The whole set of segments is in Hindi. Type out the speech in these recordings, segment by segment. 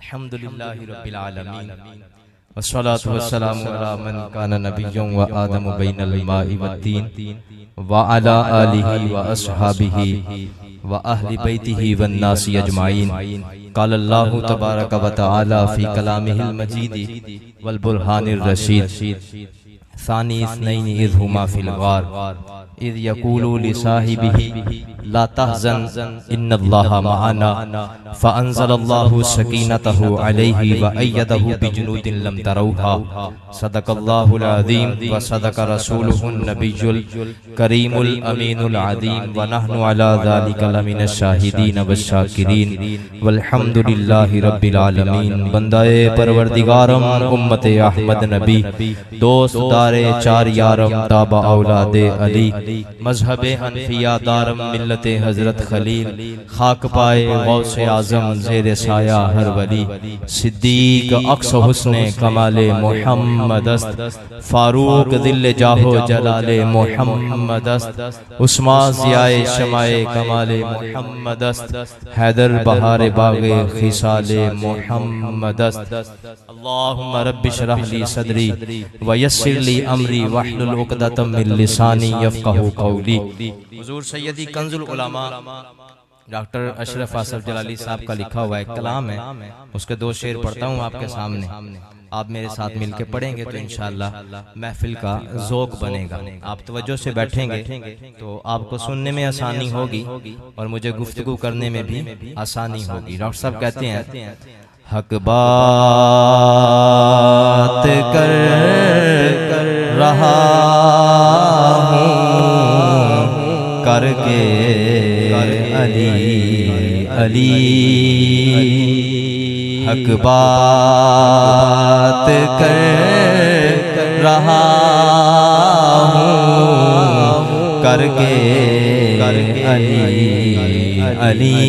अल्हम्दुलिल्लाहि रब्बिल आलमीन वस्सलातु वस्सलामु अला मन काना नबिय्युन व आदमु बैनल माइ वत्तीन व अला आलिहि व अस्हाबिहि व अहलि बैतिहि वन नासि अजमाइन। क़ाल अल्लाहु तबारक व तआला फ़ी कलामिहिल मजीद वल बुरहानिर रशीद सानी इस्नैनि इज़ हुमा फ़िल गार इज़ यक़ूलु लिसाहिबिही ला तहज़न इन्नल्लाहा मअना फ़अंज़लल्लाहु सकीनतहु अलैहि व अय्यदहु बिजुनूदिन लम तरौहा। सदक़ल्लाहुल अज़ीम व सदक़ रसूलुहुन नबियुल करीमुल अमीनुल अज़ीम व नहनु अला ज़ालिका लमिनश शाहिदीन वश्शाकिरीन वल्हम्दुलिल्लाहि रब्बिल आलमीन। बंदाए परवरदिगारम उम्मते अहमद नबी दोस्त दारे चार यारम ताबा औलादे अली मजहबे हनफिया दारम मिल्लते हजरत खलील खाक पाए गौसे आजम ज़ेरे साया हर वली सिद्दीक अक्स हुस्ने कमाले मोहम्मदस्त फारूक दिल जाहो जलाले मोहम्मदस्त उस्मा ज़ियाए शमाए कमाले मोहम्मदस्त हैदर बहारे बागे खिसाले मोहम्मदस्त। अल्लाहुम्मा रब्बि इश्रह ली सदरी व यस्सिर ली अमरी वहलुल उक़दतम मिन लिसानी यफ़क़हू क़ौली। हुज़ूर सैयदी कंजुल उलमा डॉक्टर अशरफ आसफ जलाली साहब का लिखा हुआ एक कलाम है, उसके दो शेर पढ़ता हूँ आपके सामने। आप मेरे साथ मिलके पढ़ेंगे तो इंशाअल्लाह महफिल का ज़ौक़ बनेगा। आप तवज्जो से बैठेंगे तो आपको सुनने में आसानी होगी और मुझे गुफ्तगू करने में भी आसानी होगी। डॉक्टर साहब कहते हैं हक बात कर रहा हूँ करके अली अली हक बात कर रहा हूँ करके अली अली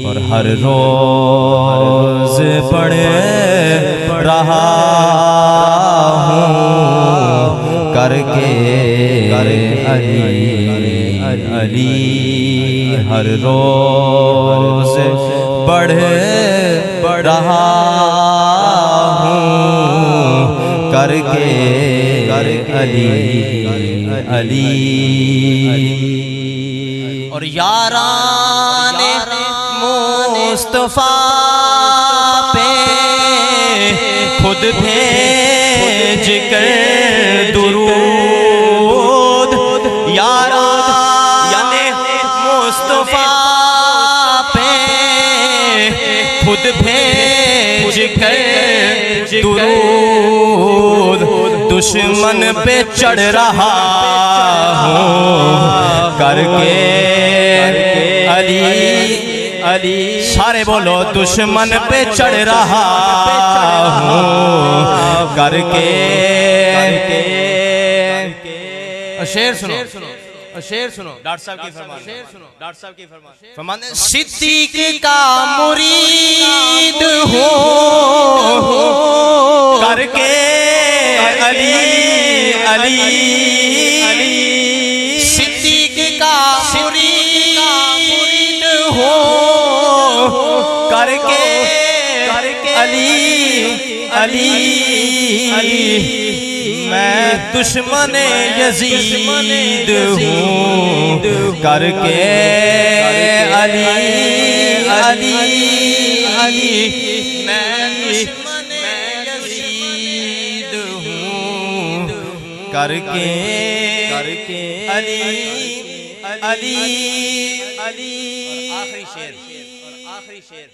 और हर रोज पढ़ रहा हूँ करके अली अली हर रोज पढ़ रहा हूँ करके अली अली और याराने मुस्तफा पे खुद भेज कर दुरूद याराने मुस्तफा पे खुद भेज कर दुरूद दुश्मन पे चढ़ रहा हूँ करके अली अली सारे बोलो दुश्मन पे चढ़ रहा हूँ करके शेर सुनो शेर सुनो डॉक्टर साहब की फरमान शेर सुनो डॉक्टर साहब की फरमान सिद्दीक का मुरीद हूँ करके अली अली सिद्दीक का मुरीद हूँ करके अली अली मैं दुश्मन यजीद हूँ करके अली अली अली मैं दुश्मन यजीद हूँ करके अली अली अली। आखिरी शेर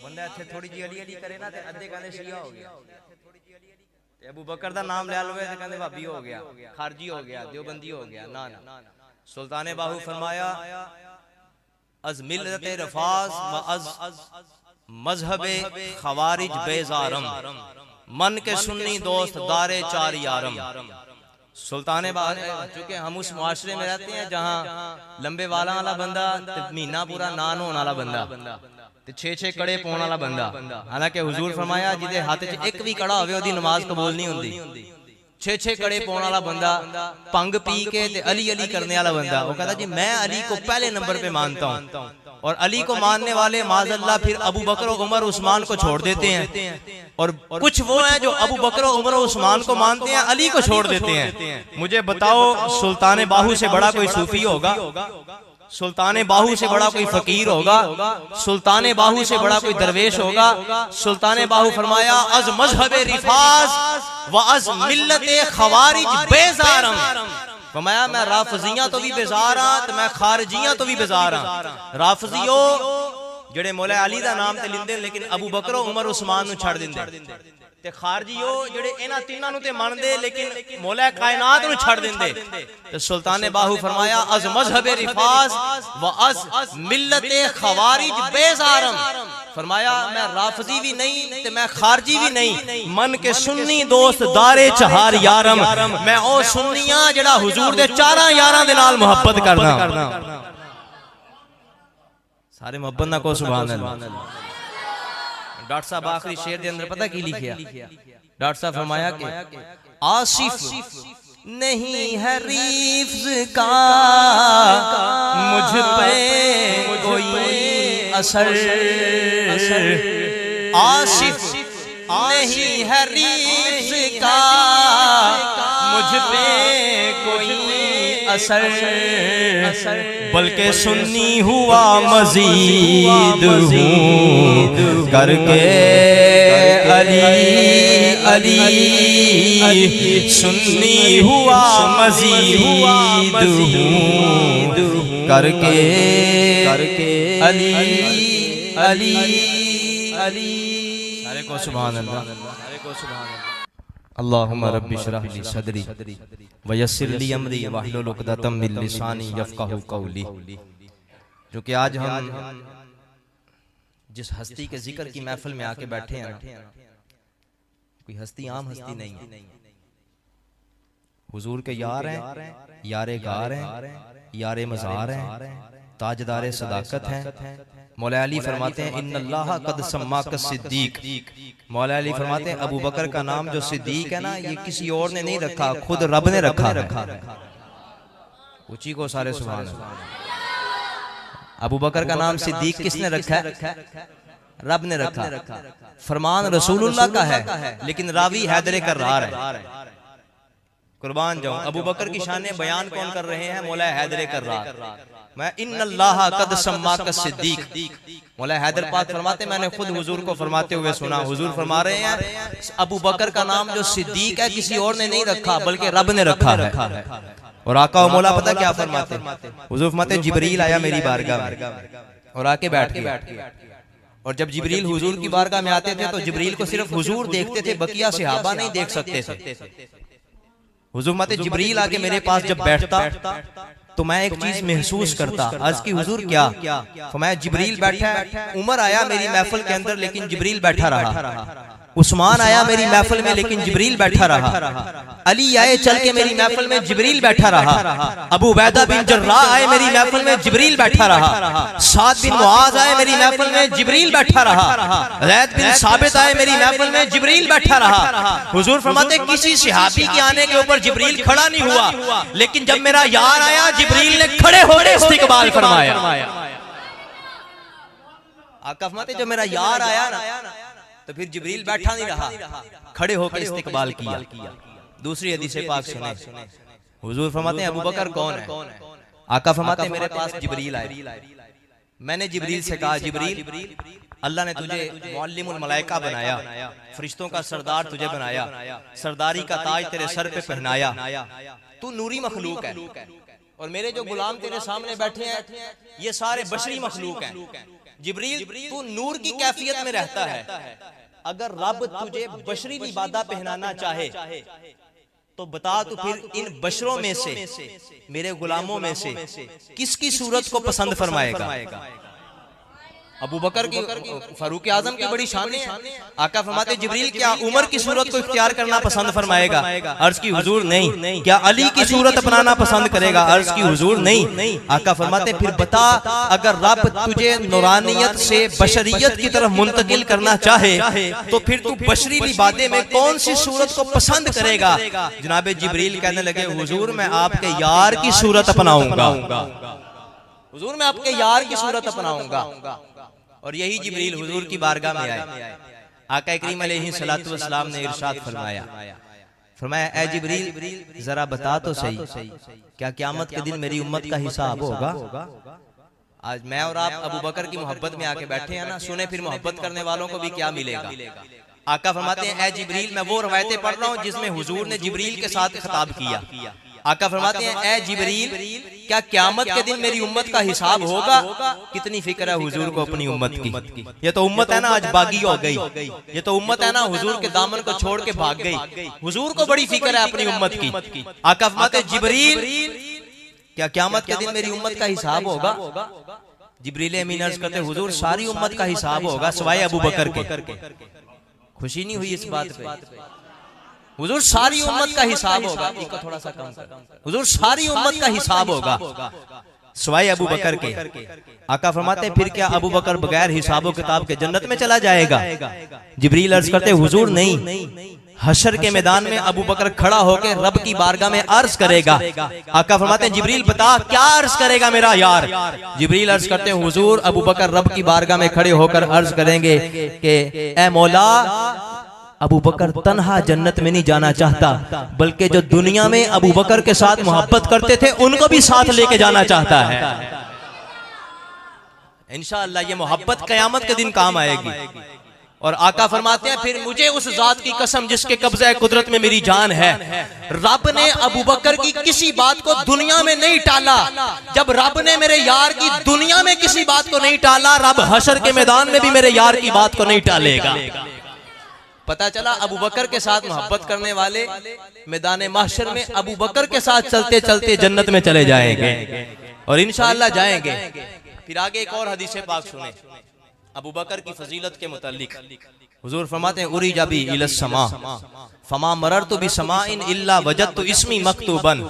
बंदा थोड़ी जी अली अली करे ना अद्धे कहने शिया हो गया, अबू बकर दा नाम ले लवे तो कहते भाभी हो गया, खारजी हो गया, देवबंदी हो गया। ना ना सुल्तान बाहू फरमाया अज मिल्लत रफास व अज मजहबे खवारिज बेजारम मन के सुन्नी दोस्त दारे चार यारम। सुल्तान बाहू चूंकि हम उस मुआशरे में रहते हैं जहाँ लंबे वाला वाला बंदा महीना पूरा नान होने वाला बंदा छे छे कड़े पाने वाला बंदा। हालांकि हुजूर फरमाया जिदे हाथ च एक भी कड़ा होवे ओदी नमाज कबूल नहीं होंदी। छे छे कड़े पाने वाला बंदा भंग पी के ते अली अली करने वाला बंदा वो कहता जी मैं अली को पहले नंबर पे मानता हूँ और अली को मानने वाले माज़अल्लाह फिर अबू बकर और उमर उस्मान को छोड़ देते हैं, और कुछ वो हैं जो अबू बकर और उमर और उस्मान को मानते हैं, अली को छोड़ देते हैं। मुझे बताओ, सुल्तान बाहू से बड़ा कोई सूफी होगा? सुल्तान बाहू से बड़ा कोई फकीर होगा? सुल्तान बाहू से बड़ा कोई दरवेश होगा? सुल्तान बाहू फरमाया अज मजहब रिफाज व अज मिल्लत खवारिज बेजारम। फरमाया मैं राफजियां तो भी बेजार हाँ, तो मैं खारजियां तो भी बेजार हाँ। राफजियो जेड़े मौला अली दा नाम ते लिंदे लेकिन अबू बकर उमर उस्मान नु छड़ दिंदे, ते खारजियो जेड़े इन्हां तिन्हां नु ते मनदे लेकिन मौला कायनात नु छड़ दिंदे। ते सुल्तान बाहू फरमाया अज मजहब रिफाज व अज मिल्लत खवारिज बेजारम। फरमाया मैं राफजी भी नहीं ते मैं खारजी भी नहीं, मन के सुन्नी दोस्त दारे चहार यारम। मैं ओ सुन्नियां जेड़ा हुजूर दे चारां यारां दे नाल मोहब्बत करना। सारे मोहब्बत ना को सुभान अल्लाह। डॉक्टर साहब आखिरी शेर के अंदर पता की लिखिया? डॉक्टर साहब फरमाया कि आसिफ नहीं है रीफ्ज का मुझ पे कोई असर, आसिफ नहीं है रीफ्ज का मुझ पे कोई असर, बल्कि सुन्नी हुआ मजीद हूँ करके अली अली, सुन्नी हुआ मजीद हूँ करके अली अली अली। सारे को सुभान अल्लाह, सारे को सुभान अल्लाह। अल्लाहुम्मा रब्बि इश्रह ली सदरी व यस्सिर ली अमरी वहलुल उक़दतम मिन लिसानी यफ़क़हू क़ौली। जो कि आज हम जिस हस्ती के जिक्र की महफिल में आके बैठे हैं, कोई हस्ती आम हस्ती नहीं है। हुजूर के यार हैं, यारे गार हैं, यारे मज़ार हैं, ताजदारे सदाकत हैं। मौला अली फरमाते हैं इन्नल्लाह कद सम्माक सिद्दीक। मौला अली फरमाते हैं अबू बकर का नाम जो सिद्दीक है ना, ये किसी और ने नहीं रखा, खुद रब ने रखा। ऊंची को सारे सुभान अल्लाह। अबू बकर का नाम सिद्दीक किसने रखा है? रब ने रखा। फरमान रसूलुल्लाह का है लेकिन रावी हैदर कर्रार है। कुर्बान जाऊं, अबू बकर की शान बयान कौन कर रहे हैं? मौला हैदर कर्रार। मैं इन्नल्लाह कद सम्माक सिद्दीक। मौला हैदर पाक फरमाते मैंने खुद हुजूर को फरमाते हुए सुना। हुजूर फरमा रहे हैं अबू बकर का नाम जो सिद्दीक है किसी और ने नहीं रखा बल्कि रब ने रखा है। और आका और मौला पता क्या फरमाते? हुजूर फरमाते जिब्रील आया मेरी बारगाह में और आके बैठ गया। और जब जिब्रील हुजूर की बारगाह में आते थे तो जिब्रील को सिर्फ हुजूर देखते थे, बकिया सहाबा नहीं देख सकते थे। हुजूर माते जिब्रील आके मेरे पास जब बैठता तो मैं एक चीज महसूस करता। अर्ज की हुजूर क्या? फरमाया जिब्रील बैठा है, उमर आया मेरी महफिल के अंदर लेकिन जिब्रील बैठा रहा, उस्मान आया मेरी महफिल में लेकिन जिब्रील बैठा रहा, अली आए चल के मेरी महफिल में जिब्रील बैठा रहा, अबू उबैदा बिन जर्राह आए मेरी महफिल में जिब्रील बैठा रहा, साद बिन मुआज आए मेरी महफिल में जिब्रील बैठा रहा, ज़ैद बिन साबित आए मेरी महफिल में जिब्रील बैठा रहा। हुजूर फरमाते किसी सहाबी के आने के ऊपर जिब्रील खड़ा नहीं हुआ, लेकिन जब मेरा यार आया जिब्रील ने खड़े होकर इस्तिकबाल फरमाया। आका फरमाते जब मेरा यार आया ना तो फिर जिब्रील बैठा नहीं रहा, खड़े होकर इस्तिकबाल किया। दूसरी हदीस पाक सुने, हुजूर फरमाते हैं अबू बकर कौन है? आका फरमाते हैं मेरे पास जिब्रील आए। मैंने जिब्रील से कहा जिब्रील अल्लाह ने तुझे मुअल्लिमुल मलाइका बनाया, फरिश्तों का सरदार तुझे बनाया, सरदारी का ताज तेरे सर पे पहनाया, तू नूरी मखलूक है और मेरे जो गुलाम तेरे सामने बैठे हैं ये सारे बशरी मखलूक हैं। जिब्रील तू नूर की कैफियत में रहता है, अगर रब तुझे बशरी लिबादा पहनाना चाहे तो बता तू फिर इन बशरों में से मेरे गुलामों में से किसकी सूरत को पसंद फरमाएगा? अबू बकर की फारूक आजम की बड़ी शान है। आका फरमाते जिब्रील क्या उमर की सूरत को इख्तियार करना पसंद फरमाएगा? अर्ज की हुजूर नहीं। क्या अली की सूरत अपनाना पसंद करेगा? अर्ज की हुजूर नहीं। आका फरमाते फिर बता अगर रब तुझे नूरानियत से बशरियत की तरफ मुंतकिल करना चाहे तो फिर तू बशरी लिबादे में कौन सी सूरत को पसंद करेगा? जनाबे जिब्रील कहने लगे हुजूर मैं आपके यार की सूरत अपनाऊंगा। हुजूर मैं आपके यार की सूरत अपनाऊंगा। और यही जिब्रील हुजूर की बारगाह में आए। आका करीम अलैहिस्सलातु वस्सलाम ने इरशाद फरमाया, ए जिब्रील जरा बता तो सही, क्या क़यामत के दिन मेरी उम्मत का हिसाब होगा? आज मैं और आप अबू बकर की मोहब्बत में आके बैठे हैं ना, सुने फिर मोहब्बत करने वालों को भी क्या मिलेगा। आका फरमाते हैं, ए जिब्रील मैं वो रवायतें पढ़ रहा हूँ जिसमें हुजूर ने जिब्रील के साथ खिताब किया। आका फरमाते हैं, ए जिब्रील क्या क़यामत के दिन मेरी उम्मत का हिसाब होगा? कितनी फिक्र है हुजूर को अपनी उम्मत की। ये तो उम्मत है ना आज बागी हो गई, ये तो उम्मत है ना हुजूर के दामन को छोड़ के भाग गई। हुजूर को बड़ी फिक्र है अपनी उम्मत की। आका फरमाते हैं, जिब्रील क्या क़यामत के दिन मेरी उम्मत का हिसाब होगा? जिब्रील अमीन अर्ज करते, हुजूर सारी उम्मत का हिसाब होगा सिवाय अबू बकर के। खुशी नहीं हुई इस बात पे? हुजूर सारी उम्मत का हिसाब होगा, इसको थोड़ा सा कम कर। हुजूर सारी उम्मत का हिसाब होगा सिवाय अबू बकर के। आका फरमाते फिर क्या अबू बकर बगैर हिसाबो किताब के जन्नत में चला जाएगा? जिब्रील अर्ज करते, हुजूर नहीं, हशर के मैदान में अबू बकर खड़ा होकर रब की बारगाह में अर्ज करेगा। आका फरमाते हैं, जिब्रील बता क्या अर्ज करेगा मेरा यार? जिब्रील अर्ज करते हैं, हुजूर अबू बकर रब की बारगाह में खड़े होकर अर्ज करेंगे कि ए मौला, अबू बकर तन्हा जन्नत में नहीं जाना चाहता, बल्कि जो दुनिया में अबू बकर के साथ मोहब्बत करते थे उनको भी साथ लेके जाना चाहता है। इंशाअल्लाह ये मोहब्बत क़यामत के दिन काम आएगी। और आका फरमाते हैं, फिर मुझे उस जात की कसम जिसके कब्ज़े कुदरत में मेरी जान है, रब ने अबू बकर की किसी बात को दुनिया में नहीं टाला। जब रब ने मेरे यार की दुनिया में किसी बात को नहीं टाला, रब हशर के मैदान में भी मेरे यार की बात को नहीं टालेगा। पता चला अबू बकर के साथ मोहब्बत करने वाले मैदान महशर में अबू बकर के साथ चलते चलते जन्नत में चले जाएंगे और इंशाअल्लाह जाएंगे। फिर आगे एक और हदीस पाक सुने अबू बकर की फजीलत के मुतालिक। हुजूर फरमाते हैं, उरी जाबी इलस समा फमा मररतु बिसमाइन इल्ला वजदतु इस्मी मक्तूबन।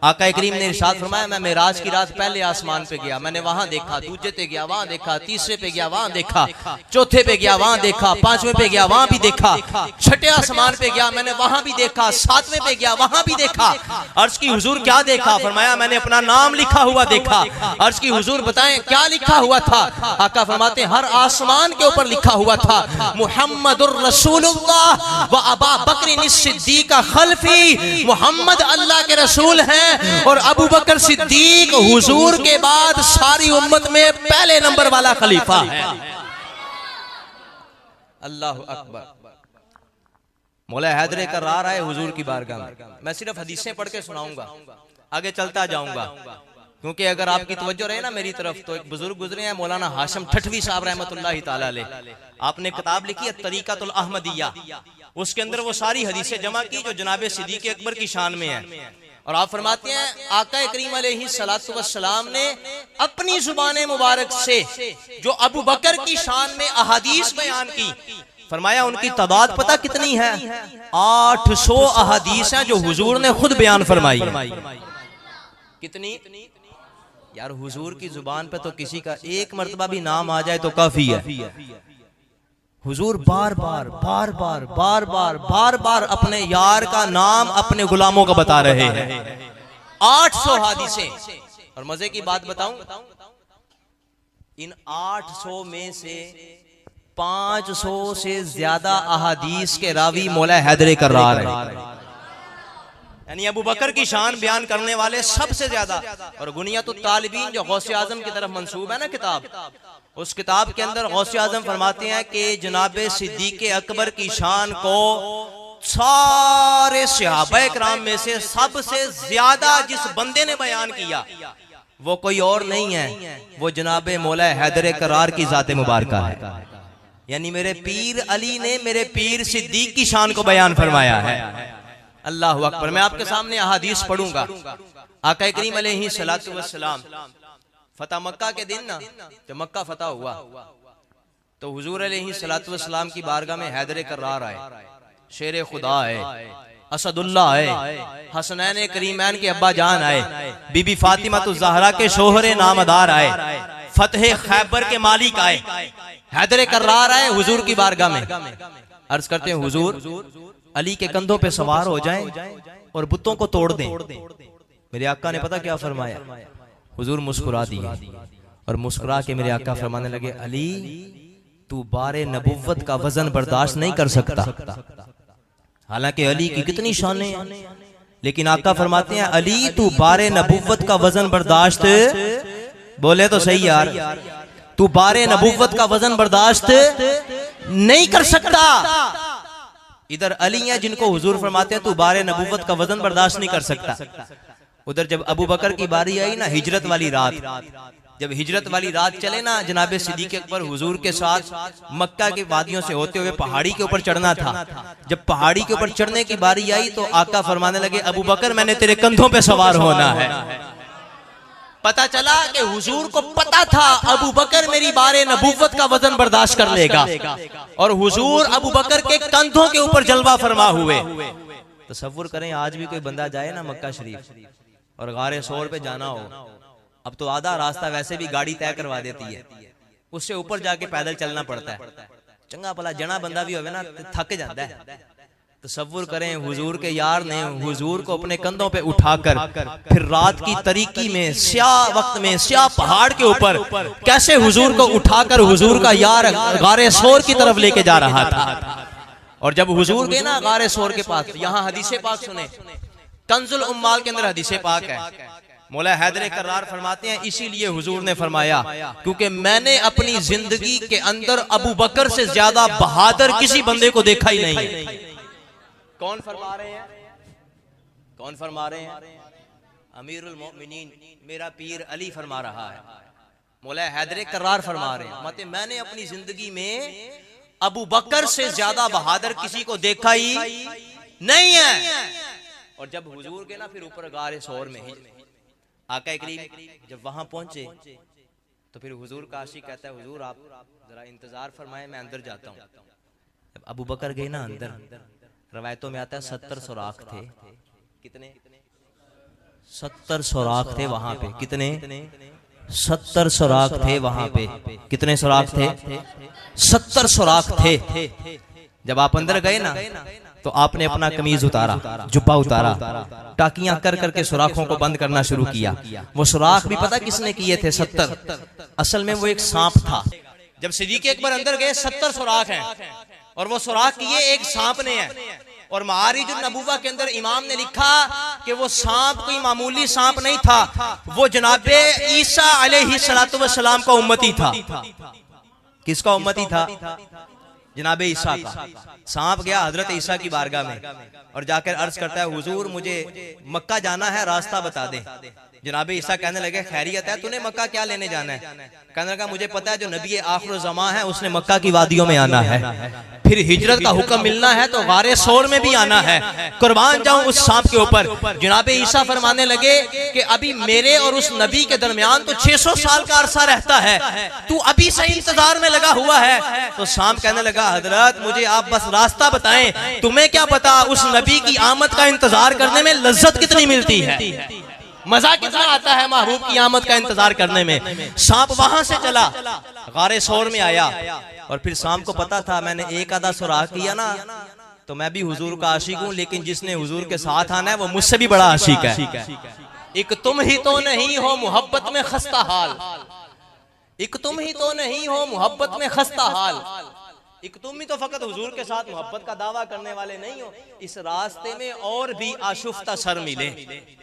आका करीम ने इरशाद फरमाया, मैं मेराज की रात पहले आसमान पे गया, मैंने वहां देखा, दूसरे पे गया वहां देखा, तीसरे पे गया वहां देखा, चौथे पे गया वहां देखा, पांचवें पे गया वहां भी देखा, छठे आसमान पे गया मैंने वहां भी देखा, सातवें पे गया वहां भी देखा। अर्ज की हुजूर क्या देखा? फरमाया मैंने अपना नाम लिखा हुआ देखा। अर्ज की हुजूर बताएं क्या लिखा हुआ था? आका फरमाते हर आसमान के ऊपर लिखा हुआ था, मुहम्मदुर रसूलुल्लाह व अबा बकर सिद्दीक खल्फी। मोहम्मद अल्लाह के रसूल हैं और अबू बकर सिद्दीक हुजूर के बाद सारी उम्मत में पहले नंबर वाला खलीफा है। अल्लाह अकबर। मौला हैदर करार आए हुजूर की बारगाह में। मैं सिर्फ हदीसें पढ़ के सुनाऊंगा, आगे चलता जाऊंगा, क्योंकि अगर आपकी तवज्जो रहे ना मेरी तरफ, तो एक बुजुर्ग गुजरे हैं मौलाना हाशिम ठठवी साहब रहमतुल्लाहि ताला अलैह। आपने किताब लिखी है तरीक़तुल अहमदिया, उसके अंदर वो सारी हदीसें जमा की जो जनाबे सिद्दीक़ अकबर की शान में है। और आप फरमाते हैं आका करीम अलैहिस्सलातु वस्सलाम ने अपनी जुबान मुबारक से जो अबू बकर की शान में अहादीस बयान की, फरमाया उनकी तादाद पता कितनी है? 800 अहादीस हैं जो हुजूर ने खुद बयान फरमाई। कितनी? यार हुजूर की जुबान पे तो किसी का एक मर्तबा भी नाम आ जाए तो काफी है। हुजूर बार बार बार बार बार बार बार बार अपने यार का नाम अपने गुलामों का बता रहे हैं। 800 हदीसें। और मजे की बात बताऊं, इन 800 में से 500 से ज्यादा अहादीस के रावी मौला हैदर करार है, यानी अबू बकर की शान बयान करने वाले सबसे ज्यादा। और गुनियतुत तालिबीन जो गौसे आजम की तरफ मंसूब है ना किताब, उस किताब के अंदर गौसे आजम फरमाते हैं कि जनाबे सिद्दीक़ अकबर की शान को सारे सहाबा किराम में से सबसे ज्यादा जिस बंदे ने बयान किया वो कोई और नहीं है, वो जनाबे मौला हैदर करार की जाते मुबारका है। यानी मेरे पीर अली ने मेरे पीर सिद्दीक़ की शान को बयान फरमाया है। अल्लाह अकबर। मैं आपके सामने अहादीस पढ़ूंगा। आका करीम अलैहिस्सलातु वस्सलाम फतह मक्का के दिन ना, जब मक्का फतह हुआ तो हुजूर अलैहिस्सलातु वस्सलाम की बारगाह में हैदर करार आए, शेर खुदा आए, असदुल्लाह आए, हसनैन करीमैन के अब्बा जान आए, बीबी फातिमा तो ज़हरा के शोहरे नामदार आए, फतह खैबर के मालिक आए, हैदर करार आए हुजूर की बारगाह में। अर्ज करते हैं हुजूर अली के कंधों पे सवार हो जाएं और बुतों को तोड़ दें। मेरे आका ने पता क्या फरमाया? हुजूर मुस्कुरा दिए और मुस्कुरा के मेरे आका फरमाने लगे, अली तू बारे नबुव्वत का वजन बर्दाश्त नहीं कर सकता। हालांकि अली की कितनी शान है, लेकिन आका फरमाते हैं अली तू बारे नबुव्वत का वजन बर्दाश्त, बोले तो सही यार, तू बारे नबुव्वत का वजन बर्दाश्त नहीं कर सकता। इधर अली हैं जिनको हुजूर फरमाते हैं तू बारे नबुव्वत का वजन बर्दाश्त नहीं कर सकता। उधर जब अबू बकर की बारी आई ना, हिजरत वाली रात, जब हिजरत वाली रात चले ना, जनाबे सिद्दीक़ अकबर हुजूर के साथ मक्का की वादियों से होते हुए पहाड़ी के ऊपर चढ़ना था। जब पहाड़ी के ऊपर चढ़ने की बारी आई तो आका फरमाने लगे, अबू बकर मैंने तेरे कंधों पे सवार होना है। पता चला कि हुजूर को पता था अबू बकर मेरी बारे नबुव्वत का वजन बर्दाश्त कर लेगा, और हुजूर अबू बकर के कंधों के ऊपर जलवा फरमा हुए। तसव्वुर करें आज भी कोई बंदा जाए ना मक्का शरीफ और गारे सोर पे जाना हो, अब तो आधा रास्ता वैसे भी गाड़ी तय करवा देती है, उससे ऊपर जाके पैदल चलना पड़ता है। चंगा भला जना बंदा भी होवे ना थक जाता है। तसव्वुर करें हुजूर के यार ने हुजूर को अपने कंधों पे उठाकर फिर रात की तरीकी में स्याह वक्त में स्याह पहाड़ के ऊपर कैसे हुजूर को उठाकर हुजूर का यार गारे सोर की तरफ लेके जा रहा था। और जब हुजूर गए ना गारे सोर के पास, यहाँ हदीसे पाक सुने, कंजुल उम्माल के अंदर हदीसे पाक है। मौला हैदर कर्रार फरमाते हैं इसीलिए हुजूर ने फरमाया क्योंकि मैंने अपनी जिंदगी के अंदर अबू बकर से ज्यादा बहादुर किसी बंदे को देखा ही नहीं। कौन फरमा रहे हैं? कौन फरमा रहे हैं? अमीरुल मोमिनीन मेरा पीर अली फरमा रहा है। मौला हैदर कर्रार फरमा रहे हैं मतलब मैंने अपनी जिंदगी में अबू बकर से ज्यादा बहादुर किसी को देखा ही नहीं है। और जब हुजूर के ना फिर ऊपर गारे सोर में ही आका करीम जब वहां पहुंचे तो फिर हुजूर का आशिक कहता है हुजूर आप जरा इंतजार फरमाए मैं अंदर जाता हूं। जब अबू बकर गए ना अंदर, रवायतों में आता है 70 सुराख थे। कितने? 70 सुराख थे वहां पे। कितने? 70 सुराख थे वहां पे। कितने सुराख थे? 70 सुराख थे। जब आप अंदर गए ना तो आपने अपना कमीज उतारा, जुब्बा उतारा, टाकियां कर करके सुराखों को बंद करना शुरू किया। वो सुराख भी पता किसने किए थे? 70। असल में वो एक सांप था। जब सिद्दीक़ अकबर अंदर गए 70 सुराख हैं और वो सुराख किए एक सांप ने है। और मारिजुन नबुव्वा के अंदर इमाम ने लिखा कि वो सांप कोई मामूली सांप नहीं था, वो जनाबे ईसा अलैहिस्सलातु वस्सलाम का उम्मती था। किसका उम्मती था? जनाबे ईसा का। सांप गया हजरत ईसा की बारगाह में और जाकर अर्ज करता है हुजूर मुझे मक्का जाना है, रास्ता बता दे। जनाबे ईसा कहने लगे खैरियत है, तूने मक्का क्या लेने जाना है? कहने लगा मुझे पता है जो नबी आखिर ज़मा है उसने मक्का की वादियों में आना है, फिर हिजरत का हुक्म मिलना है तो गारे सोर में भी आना है। कुर्बान जाऊं उस सांप के ऊपर। जनाबे ईसा फरमाने लगे कि अभी मेरे और उस नबी के दरमियान तो 600 साल का अरसा रहता है, तू अभी से इंतजार में लगा हुआ है। तो सांप कहने लगा हजरत मुझे आप बस रास्ता बताएं, तुम्हें क्या पता उस नबी की आमद का इंतजार करने में लज्जत कितनी मिलती है, मजा कितना आता है महबूब की आमद का इंतजार करने में। सांप वहां से चला, गारे सोर में आया और फिर सांप को पता था मैंने एक आधा सुराख किया ना तो मैं भी हुजूर का आशिक हूं, लेकिन जिसने हुजूर के साथ आना है वो मुझसे भी बड़ा आशिक है। एक तुम ही तो नहीं हो मोहब्बत में खस्ता हाल, एक तुम ही तो नहीं हो मोहब्बत में खस्ता हाल, एक तुम ही तो फकत हुजूर के साथ मोहब्बत का दावा करने वाले नहीं हो। इस रास्ते में और भी आशुफ्ता सर मिले,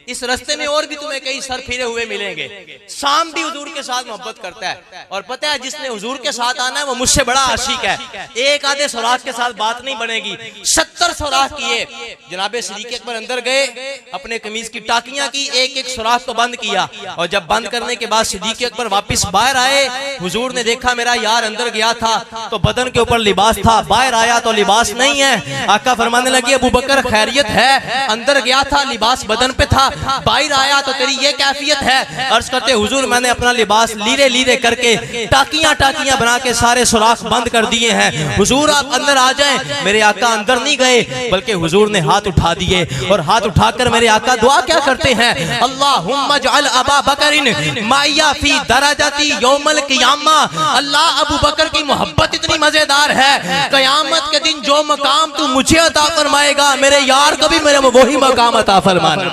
इस रास्ते में और भी तुम्हें कई सर फिरे हुए मिलेंगे। शाम भी हुजूर के साथ मोहब्बत करता है और पता है जिसने हुजूर के साथ आना है वो मुझसे बड़ा आशिक है। एक आधे सुराख के साथ बात नहीं बनेगी, 70 सुराख किए। जनाबे सिद्दीक़ अकबर अंदर गए, अपने कमीज की टाकियां की, एक एक सुराख को बंद किया और जब बंद करने के बाद सिद्दीक़ अकबर वापस बाहर आए, हुजूर ने देखा मेरा यार अंदर गया था तो बदन के ऊपर लिबास था, बाहर आया तो लिबास नहीं है। आका फरमाने लगे अबू बकर खैरियत है? अंदर गया था लिबास बदन पे था, बाहर आया तो तेरी ये कैफियत है। अर्ज करते हुजूर मैंने अपना लिबास लीरे लीरे करके टाकियां टाकियां बना के सारे सुराख बंद कर दिए हैं, हुजूर आप अंदर आ जाएं। मेरे आका अंदर नहीं गए बल्कि हुजूर ने हाथ उठा दिए और हाथ उठाकर मेरे आका दुआ क्या करते हैं? अल्लाहुम्मा जअल अबा बकरिन माइया फी दराजती यौमल क़ियामा। अल्लाह अबू बकर की मोहब्बत इतनी मजेदार है, कयामत के दिन जो मकाम तू मुझे अता फरमाएगा मेरे यार को भी मेरे वही मकाम अता फरमाना।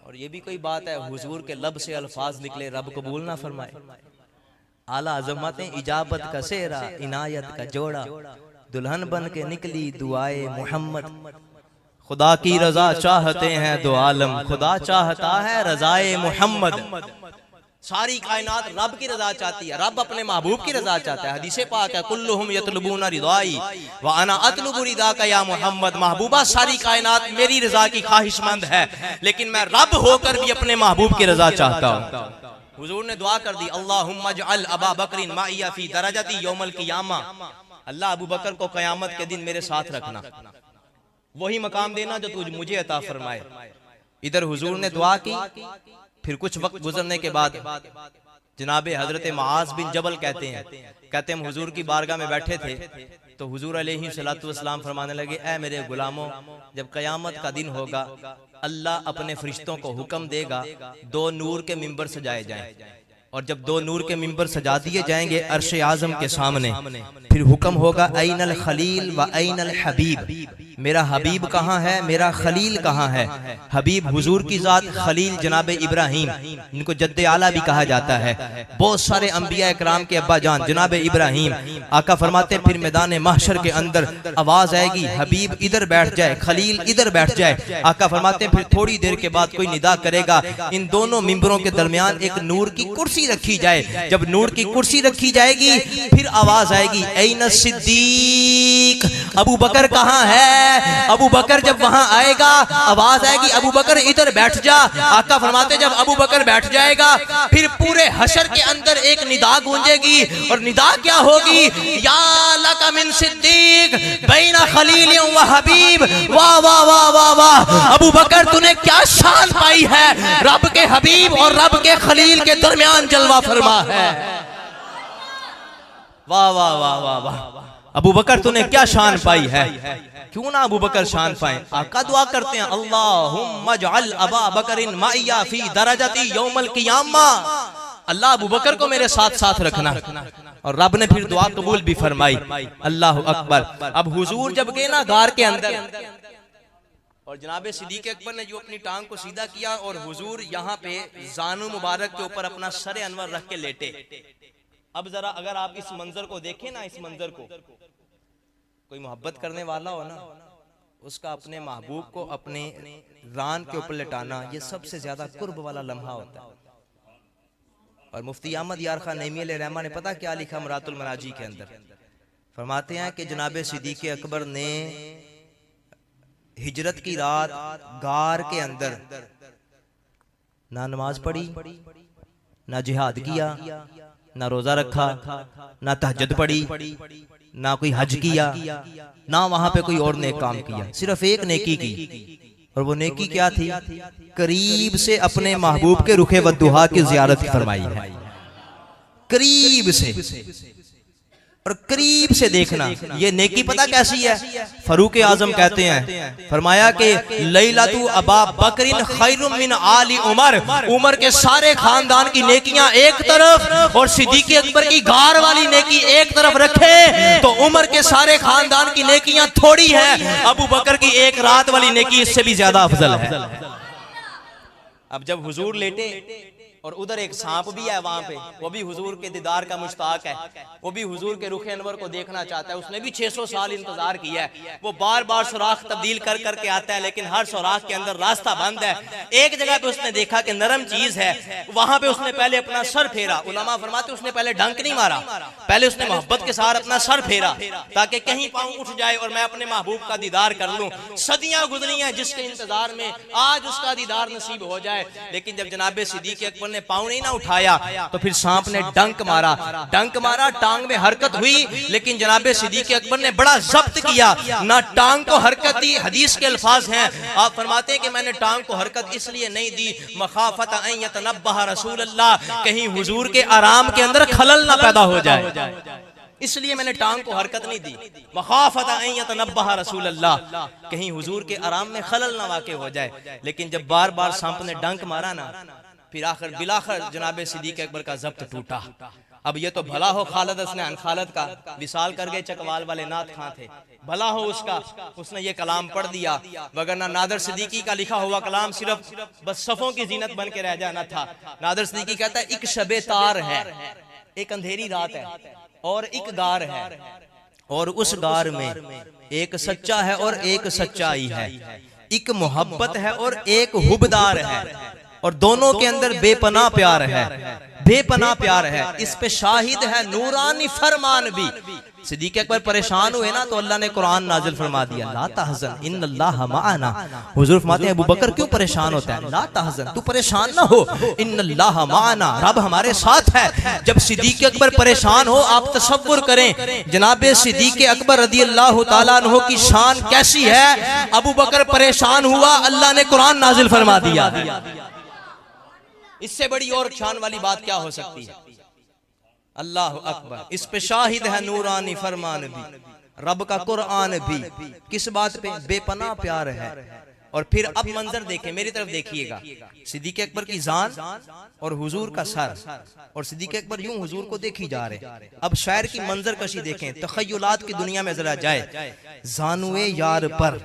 और ये भी कोई बात है, हुजूर के लब से अल्फाज निकले, रब कबूल ना फरमाए। आला अजमतें इजाबत का सेहरा, इनायत का जोड़ा, दुल्हन बन के निकली दुआए मोहम्मद। खुदा की रजा चाहते हैं दो आलम, खुदा चाहता है रजाए मोहम्मद। सारी कायनात रब की रजा चाहती है, रब अपने महबूब की रजा चाहता है। हदीसे पाक है, कुल्लुहुम यतलबूना रिदाई व अना अतलबु रिदाका या मोहम्मद। महबूबा सारी कायनात मेरी रजा की ख्वाहिशमंद है, लेकिन मैं रब होकर भी अपने महबूब की रजा चाहता हूँ। हुजूर ने दुआ कर दी, अल्लाहुम्मा जअल अबा बकरिन माइया फी दरजती यौमल क़ियामा। अल्लाह अबू बकर को क़यामत के दिन मेरे साथ रखना, वही मकाम देना जो तू मुझे अता फरमाए। इधर हुजूर ने दुआ की। फिर कुछ वक्त गुजरने के बाद जनाबे हजरत मुआज बिन जबल कहते हैं हम हुजूर की बारगाह में बैठे थे, तो हुजूर अलैहिस्सलातु वस्सलाम फरमाने लगे, ऐ मेरे गुलामों, जब कयामत का दिन होगा अल्लाह अपने फरिश्तों को हुक्म देगा 2 नूर के मिंबर सजाए जाएं, और जब 2 नूर के मिंबर सजा दिए जाएंगे अर्श आजम के सामने, फिर हुक्म होगा ऐनल खलील व ऐनल हबीब, मेरा हबीब कहाँ है, मेरा खलील कहाँ है। हबीब हुजूर की जात, खलील जनाब इब्राहिम, इनको जद्दे आला भी कहा जाता है। बहुत सारे अंबिया इकराम के अब्बा जान जनाब इब्राहिम। आका फरमाते फिर मैदान महशर के अंदर आवाज आएगी, हबीब इधर बैठ जाए, खलील इधर बैठ जाए। आका फरमाते फिर थोड़ी देर के बाद कोई निदा करेगा, इन दोनों मिंबरों के दरमियान एक नूर की कुर्सी रखी जाए। जब नूर की कुर्सी रखी जाएगी फिर आवाज आएगी, ऐन सिद्दीक, अबू बकर कहाँ है। अबू बकर जब वहां आएगा आवाज आएगी, अबू बकर इधर बैठ जा। आका फरमाते जब अबू बकर बैठ जाएगा फिर पूरे हशर के अंदर एक निदा गूंजेगी, और निदा क्या होगी, या लका मिन सिद्दीक बैना खलील व हबीब। वाह वाह वाह वाह वाह, अबू बकर तूने क्या शान पाई है, रब के हबीब और रब के खलील के दरमियान जलवा फरमा है। वाह वाह वाह वाह वाह, अबू बकर तूने क्या शान पाई है। क्यों ना अबू बकर शान पाए। आका दुआ करते हैं, अल्लाहुम्मा जअल अबा बकरिन माइया फी दरजती यौमल क़ियामा। अल्लाह अबू बकर को मेरे साथ साथ रखना, और रब ने फिर दुआ कबूल भी फरमाई। अल्लाह अकबर। अब हुजूर जब गए ना गार के अंदर, और जनाबे सिद्दीक अकबर ने जो अपनी टांग को सीधा किया और हुजूर यहाँ पे जानू मुबारक के ऊपर अपना सरे अनवर रख के लेटे। अब जरा अगर आप इस मंजर को देखें ना, इस मंजर को, कोई मोहब्बत करने वाला हो ना, उसका अपने महबूब को अपने रान के ऊपर लेटाना, ये सबसे ज्यादा कुर्ब वाला लम्हा होता है। और मुफ्ती अहमद यार खान नईमी अलैहि रहमा ने पता क्या लिखा मरातुल मराजी के अंदर, फरमाते हैं कि जनाबे सिद्दीक अकबर ने हिजरत की रात गार के अंदर ना नमाज पढ़ी, ना जिहाद किया, ना रोजा रखा, ना तहज्जुद पढ़ी, ना कोई हज किया, ना वहां पे कोई और नेक काम किया, सिर्फ एक नेकी की। और वो नेकी क्या थी, करीब से अपने महबूब के रुखे वद्दुहा की जियारत फरमाई है। करीब से, और करीब से देखना, ये नेकी पता कैसी है। फरूक आजम कहते हैं, फरमाया कि लैलतु अबा बकरिन खैरुम मिन आली उमर, उमर के सारे खानदान की नेकियां एक तरफ और सिद्दीक अकबर की गार वाली नेकी एक तरफ रखे तो उमर के सारे खानदान की नेकियां थोड़ी है, अबू बकर की एक रात वाली नेकी इससे भी ज्यादा अफजल है। अब जब हुजूर लेटे और उधर एक सांप भी है वहां पे, वो भी हुजूर के दीदार का मुश्ताक है, वो भी हुजूर के रुख अनवर को देखना चाहता है। उसने भी 600 साल इंतजार किया है, वो बार बार सुराख तब्दील कर करके आता है, लेकिन हर सुराख के अंदर रास्ता बंद है। एक जगह पे उसने देखा कि नरम चीज है, वहां पे उसने पहले अपना सर फेरा। उलमा फरमाते उसने पहले डंक नहीं मारा, पहले उसने मोहब्बत के साथ अपना सर फेरा ताकि कहीं पांव उठ जाए और मैं अपने महबूब का दीदार कर लूं। सदियां गुजरी हैं जिसके इंतजार में, आज उसका दीदार नसीब हो जाए। लेकिन जब जनाबे सिद्दीक अकबर ने पांव नहीं ना उठाया तो फिर सांप ने डंक मारा, टांग में हरकत हुई, लेकिन जनाबे सिद्दीक अकबर ने बड़ा जब्त किया, ना टांग को हरकत दी। हदीस के अल्फाज हैं, आप फरमाते हैं कि मैंने टांग को हरकत इसलिए नहीं दी, मखाफत अन यतनब्बह रसूलुल्लाह, कहीं हुजूर के आराम के अंदर खलल ना पैदा हो जाए, इसलिए मैंने टांग को हरकत नहीं दी। मखाफत अन यतनब्बह रसूलुल्लाह, कहीं हुजूर के आराम में खलल ना वाक़े हो जाए। लेकिन जब बार बार सांप ने डंक मारा ना, फिर आखिर बिलाखिर जनाबे सिद्दीक अकबर का जब्त टूटा। अब ये तो भला हो खालिद हसनैन खालिद का, विसाल कर गए चकवाल वाले नात खां थे, भला हो उसका, उसने ये कलाम पढ़ दिया, वगरना नादर सिद्दीकी का लिखा हुआ कलाम सिर्फ बस सफों की जीनत बन के रह जाना था। नादर सिद्दीकी कहता है एक शबे तार है, एक अंधेरी रात है और एक गार है, और उस गार में एक सच्चा है और एक सच्चाई है, एक मोहब्बत है और एक हुबदार है, और दोनों के अंदर बेपनाह प्यार है, बेपनाह प्यार है। इस पे शाहिद है नूरानी फरमान भी। सिद्दीक अकबर परेशान हुए ना तो अल्लाह ने कुरान नाजिल फरमा दिया, ला तहज़न इन्नल्लाह माअना। हुजूर फरमाते हैं अबू बकर क्यों परेशान होता है, ला तहज़न तू परेशान ना हो, इन्नल्लाह माअना रब हमारे साथ है। जब सिद्दीक अकबर परेशान हो, आप तसव्वुर करें जनाबे सिद्दीक अकबर रदियल्लाहु ताला अन्हु की शान कैसी है। अबू बकर परेशान हुआ, अल्लाह ने कुरान नाजिल फरमा दिया। इससे बड़ी और शान वाली बात क्या हो सकती है। अल्लाह अकबर। इस पे शाहिद है नूरानी फरमान भी, रब का कुरान भी। किस बात पे, बेपनाह प्यार है। और फिर अब मंजर देखें, मेरी तरफ देखिएगा, सिद्दीक अकबर की जान और हुजूर का सर, और सिद्दीक अकबर यूं हुजूर को देखी जा रहे। अब शायर की मंजर कशी देखें, तखय्युलात की दुनिया में जरा जाए। जानुए यार पर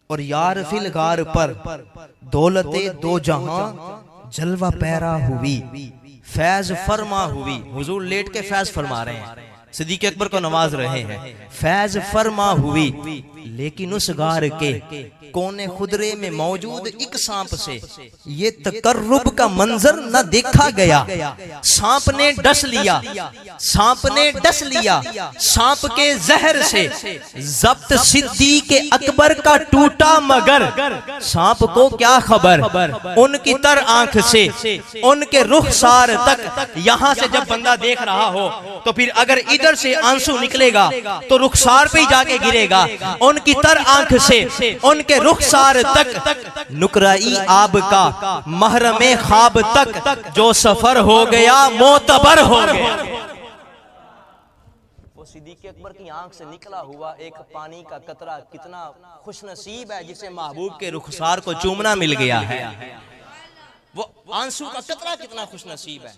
और यार फिल गार पर, दौलते दो जहां जलवा पैरा हुई, फैज फरमा हुई। हुजूर लेट के फैज फरमा रहे हैं, सिद्दीक अकबर को नवाज रहे हैं। फैज फरमा हुई, लेकिन उस गार के कोने खुदरे में मौजूद एक सांप से ये तकर्रुब का मंजर न देखा गया। सांप ने डस लिया, सांप ने डस लिया, सांप के जहर से जब्त सिद्दीक अकबर का टूटा, मगर सांप को क्या खबर उनकी तर आंख से, उनके रुखसार तक। यहां से जब बंदा देख रहा हो तो फिर अगर इधर से आंसू निकलेगा तो रुखसार पे ही जाके गिरेगा। उनकी तर आंख से उनके रुखसार तक, नुकराई आब का महरमे ख्वाब तक, जो सफर हो गया मोतबर हो गया। वो सिद्दीक अकबर की आंख से निकला हुआ एक पानी का कतरा कितना खुशनसीब है जिसे महबूब के रुखसार को चूमना मिल गया है। वो आंसू का कतरा कितना खुशनसीब है,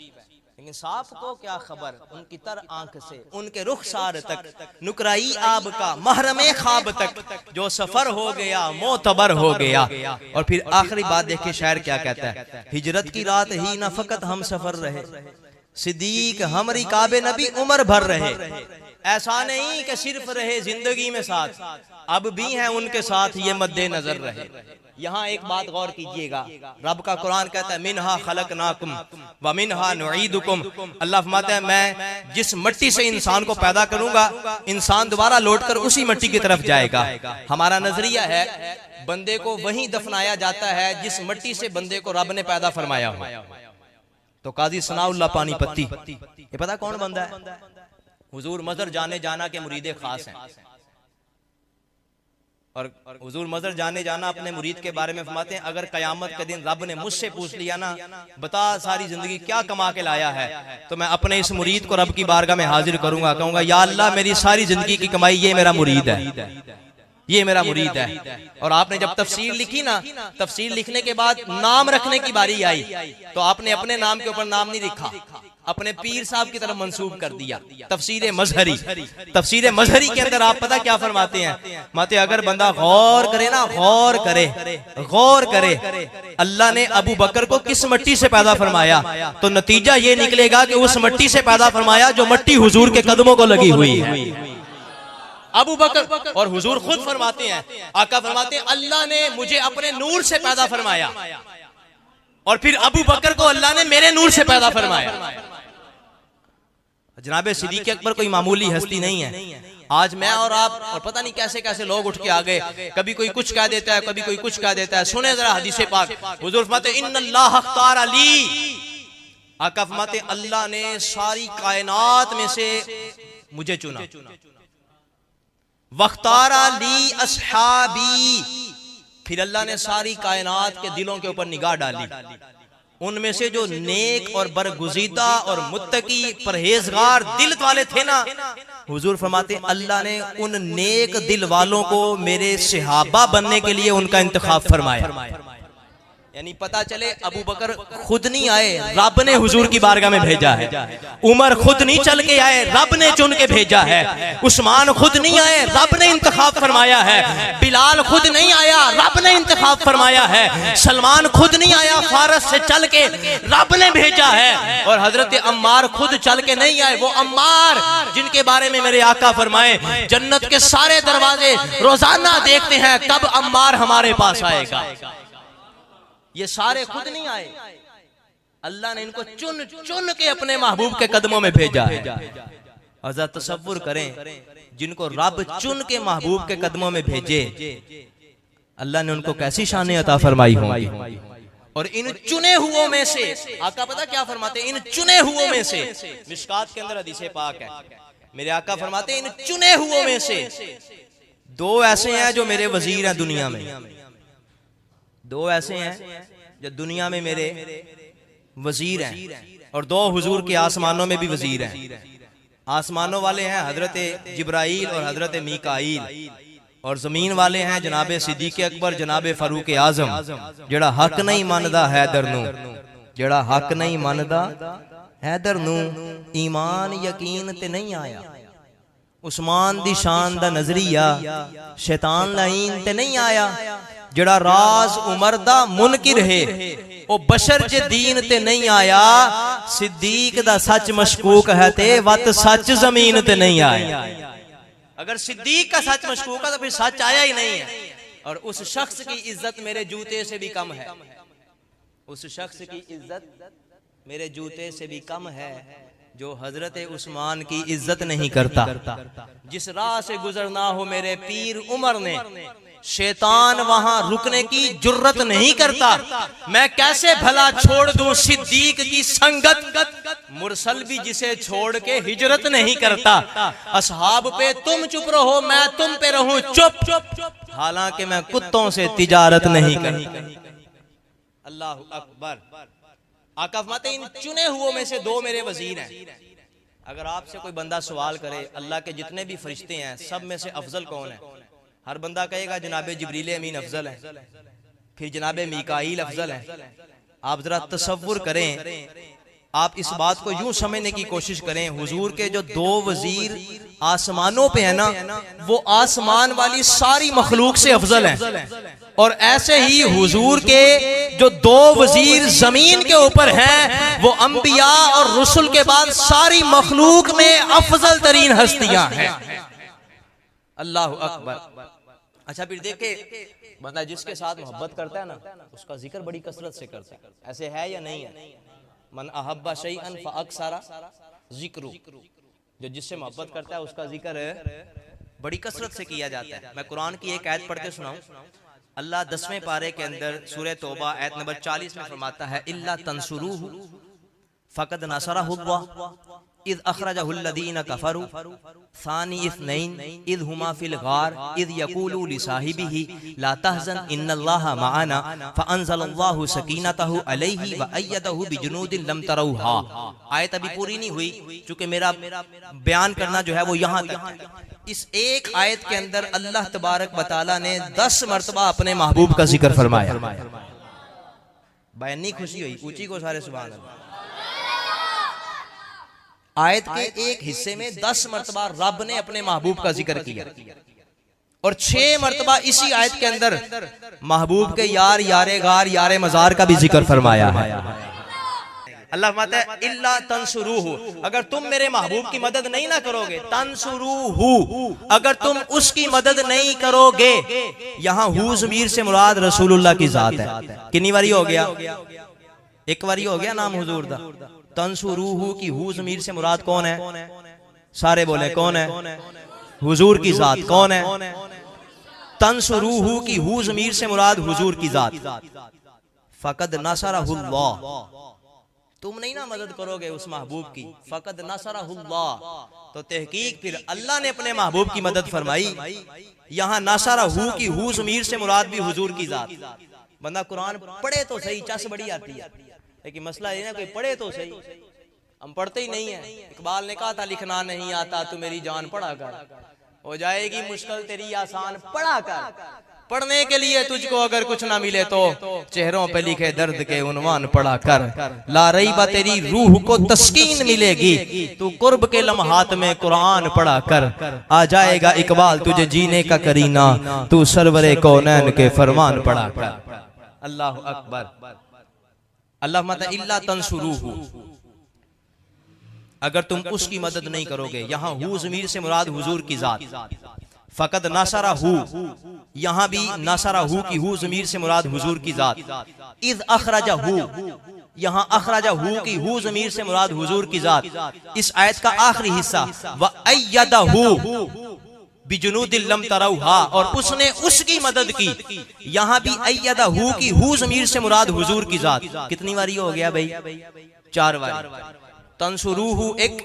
लेकिन सांप को क्या खबर उनकी तर आंख से, उनके रुखसार तक, नुकराई आब का महरमे ख्वाब तक, जो सफर हो गया मोतबर हो गया। और फिर आखिरी बात देखिए शायर क्या कहता है, हिजरत की रात ही न फकत हम सफर रहे, सिद्दीक हमरी काबे नबी उम्र भर रहे। ऐसा नहीं कि सिर्फ रहे जिंदगी में साथ, अब भी हैं उनके साथ ये मद्दे नजर रहे। यहाँ एक बात गौर कीजिएगा, रब का कुरान कहता है मिनहा खलकनाकुम व मिनहा नुईदुकुम। अल्लाह फरमाता है मैं जिस मिट्टी से इंसान को पैदा करूंगा, इंसान दोबारा लौटकर उसी मिट्टी की तरफ जाएगा। हमारा नजरिया है बंदे को वहीं दफनाया जाता है जिस मिट्टी से बंदे को रब ने पैदा फरमाया हो। तो काजी सनाउल्लाह पानीपत्ती, ये पता कौन बंदा है? हुजूर मजर जाने जाना के मुरीदे खास हैं। और हुजूर मजर जाने जाना अपने मुरीद के बारे में फरमाते हैं, अगर कयामत के दिन रब ने मुझसे पूछ लिया ना, बता सारी जिंदगी क्या कमा के लाया है, तो मैं अपने इस मुरीद को रब की बारगाह में हाजिर करूंगा, कहूंगा या अल्लाह मेरी सारी जिंदगी की कमाई ये मेरा मुरीद है, ये मेरा मुरीद है। और आपने जब तफसीर लिखी ना, तफसीर लिखने के बाद नाम रखने की बारी आई तो आपने अपने नाम के ऊपर नाम नहीं लिखा, अपने पीर साहब की तरफ मंसूब कर दिया। तफसीर मजहरी, तफसीर मजहरी के अंदर आप पता क्या फरमाते हैं? माते अगर बंदा गौर करे ना, गौर करे, गौर करे अल्लाह ने अबू बकर को किस मिट्टी से पैदा फरमाया, तो नतीजा ये निकलेगा कि उस मिट्टी से पैदा फरमाया जो मिट्टी हुजूर के कदमों को लगी हुई है। अबू बकर, और हुजूर खुद फरमाते हैं, आका फरमाते हैं अल्लाह ने मुझे अपने नूर से पैदा फरमाया, और फिर अबू बकर को अल्लाह ने मेरे नूर से पैदा फरमाया। जनाबे सिद्दीक अकबर कोई मामूली हस्ती नहीं है। आज मैं और आप और पता नहीं कैसे कैसे लोग उठ के आ गए, कभी कोई कुछ कह देता है, कभी कोई कुछ कह देता है। सुने जरा हदीसे पाक, हुजूर फरमाते इन्नल्लाह अख्तार अली, आका फरमाते अल्लाह ने सारी कायनात में से मुझे चुना, वख्तारा ली अस्हाबी, फिर अल्लाह ने सारी कायनात के दिलों के ऊपर निगाह डाली, उनमें से जो नेक और बरगुज़ीदा और मुत्तकी परहेजगार दिल वाले थे ना, हुजूर फरमाते अल्लाह ने उन नेक दिल वालों को मेरे सहाबा बनने के लिए उनका इंतखाब फरमाया। यानी पता चले अबू बकर खुद नहीं आए, रब ने हुजूर की बारगाह में भेजा है। उमर खुद नहीं चल के आए, रब ने चुन के भेजा है। उस्मान खुद नहीं आए, रब ने इंतखाब फरमाया है। बिलाल खुद नहीं आया, रब ने इंतखाब फरमाया है। सलमान खुद नहीं आया, फारस से चल के रब ने भेजा है। और हजरत अम्मार खुद चल के नहीं आए, वो अम्मार जिनके बारे में मेरे आका फरमाए जन्नत के सारे दरवाजे रोजाना देखते हैं कब अम्मार हमारे पास आएगा। ये सारे खुद नहीं आए, अल्लाह ने इनको चुन चुन के अपने महबूब के कदमों में भेजा है। हज़रत तसव्वुर करें, जिनको रब चुन के महबूब के कदमों में भेजे, अल्लाह ने उनको कैसी शान अता फरमाई होंगी। और इन चुने हुओं में से आका पता क्या फरमाते, इन चुने हुओं में से, मिशकात के अंदर हदीस पाक है, मेरे आका फरमाते इन चुने हुओं में से दो ऐसे हैं जो मेरे वजीर हैं दुनिया में, दो ऐसे हैं जो दुनिया में मेरे वजीर हैं, और दो हुजूर के आसमानों में भी वजीर हैं। आसमानों वाले हैं हजरत जिब्राइल और हजरत मीकाईल, और जमीन वाले हैं जनाबे सिद्दीक अकबर, जनाबे फारूक आजम, जड़ा हक नहीं मानदा हैदर नू, जड़ा हक नहीं मानदा हैदर नू, ईमान यकीन ते नहीं आया। उस्मान दी शान दा नजरिया शैतान लाइन ते नहीं आया। जड़ा राज उमर दा मुनकिर है ओ बशर जे दीन ते नहीं आया। सिद्दीक दा सच मशकूक है ते वत सच जमीन ते नहीं आया। अगर सिद्दीक का सच मशकूक है तो फिर सच आया ही नहीं है। और उस शख्स की इज्जत मेरे जूते से भी कम है, उस शख्स की इज्जत मेरे जूते से भी कम है जो हजरत उस्मान की इज्जत नहीं करता। जिस राह से गुजरना हो मेरे पीर उमर ने, शैतान वहां रुकने की जुर्रत नहीं करता। मैं कैसे भला छोड़ दूं सिद्दीक की संगत, मुरसल भी जिसे छोड़ के हिजरत नहीं करता। असहाब पे तुम चुप रहो, मैं तुम पे रहूं चुप, हालांकि मैं कुत्तों से तिजारत नहीं करता। अल्लाह अकबर। आका फरमाते इन चुने हुओं में से दो मेरे वजीर हैं। अगर आपसे कोई बंदा सवाल करे अल्लाह के जितने भी फरिश्ते हैं सब में से अफजल कौन है, हर बंदा कहेगा जनाबे जिब्रील अमीन अफजल है, फिर जनाबे मीकाईल अफजल है। आप जरा तसव्वुर करें, आप इस बात को यूं समझने की कोशिश करें, हुजूर के जो दो वजीर आसमानों पे है ना, वो आसमान वाली सारी मखलूक से अफजल हैं। और ऐसे ही हुजूर के जो दो वजीर जमीन के ऊपर हैं, वो अंबिया और रसूल के बाद सारी मखलूक में अफजल तरीन हस्तियां हैं। अल्लाह अकबर। अच्छा फिर देखे बंदा जिसके साथ मोहब्बत करता है ना, उसका जिक्र बड़ी कसरत से करता है, ऐसे है या नहीं है? मन अहब्बा शैअन फअक्सरा जिक्रू, जो जिससे मोहब्बत करता है उसका जिक्र बड़ी कसरत से किया जाता है। मैं कुरान की एक आयत पढ़ के सुनाऊं। अल्लाह 10वें पारे के अंदर सूरह तौबा आयत नंबर 40 में फरमाता है, इल्ला तंसुरूहु फकद नसरहुल्लाह इज़ अखरजहुल्लज़ीना कफरू सानी इस्नैन इज़ हुमा फिल गार इज़ यक़ूलु लिसाहिबिही ला तहज़न इन्नल्लाहा मअना फ़अंज़लल्लाहु सकीनतहु अलैहि व अय्यदहु बिजुनूदिन लम तरौहा। आयत अभी पूरी नहीं हुई, चूंकि मेरा बयान करना जो है वो यहाँ तक है। इस एक आयत के अंदर अल्लाह तबारक व तआला ने 10 मरतबा अपने महबूब का जिक्र फरमाया। बयानी खुशी हुई, ऊंची को सारे सुभान अल्लाह। आयत के एक हिस्से में 10 मरतबा रब ने अपने महबूब का जिक्र किया, और 6 मरतबा इसी आयत के अंदर महबूब के यार, यारे गार, यारे मजार का भी जिक्र फरमाया है। अल्लाह फरमाता है इल्ला तंसुरूहु, अगर तुम मेरे महबूब की मदद नहीं ना करोगे, तंसुरूहु, अगर तुम उसकी मदद नहीं करोगे। यहाँ हु ज़मीर से मुराद रसूलुल्लाह की जात है। कितनी बारी हो गया? एक बारी हो गया नाम हुजूर दा। तंसुरूहु की हु ज़मीर से मुराद कौन है? सारे बोले कौन है? हुजूर की जात। कौन है? तंसुरूहु की हु ज़मीर से मुराद हुजूर की जात। फकद नसरहुल्लाह, तुम नहीं ना मदद करोगे उस महबूब की, फकद नसरहुल्लाह, तो तहकीक फिर अल्लाह ने अपने महबूब की मदद फरमाई। यहाँ नसरहु की हु ज़मीर से मुराद भी हुजूर की जात। बंदा कुरान पढ़े तो सही, चस बड़ी आती है, लेकिन मसला ये ना कोई पढ़े तो सही, हम पढ़ते ही नहीं है। इकबाल ने कहा था लिखना नहीं आता तू मेरी जान पढ़ा कर, हो जाएगी मुश्किल तेरी आसान पढ़ा कर। पढ़ने के लिए तुझको अगर कुछ ना मिले तो चेहरों पे लिखे दर्द के उन्वान पढ़ा कर। ला रही बा तेरी रूह को तस्कीन मिलेगी, तू कुर्ब के लम्हात में कुरान पढ़ा कर। आ जाएगा इकबाल तुझे जीने का करीना, तू सरवरे कौनैन के फरमान पढ़ा कर। अल्लाह अकबर। अल्लाह मत इल्ला तंसुरूहु, अगर तुम उसकी मदद नहीं करोगे। यहाँ हु ज़मीर से मुराद हुजूर की जात। फकद नसरा हु, यहाँ भी नसरा हु की हु ज़मीर से मुराद हुजूर की जात। इज़ अखरजा हु, यहाँ अखरजा हु की हु ज़मीर से मुराद हुजूर की जात। इस आयत का आखिरी हिस्सा व अय्यदहु बिजुनूदिल लम तरौहा, और उसने उसकी मदद की। यहाँ भी अय्यदहु की हु ज़मीर से मुराद हुजूर की जात। कितनी बारी हो गया भाई? 4 बार। तंसुरूहु 1,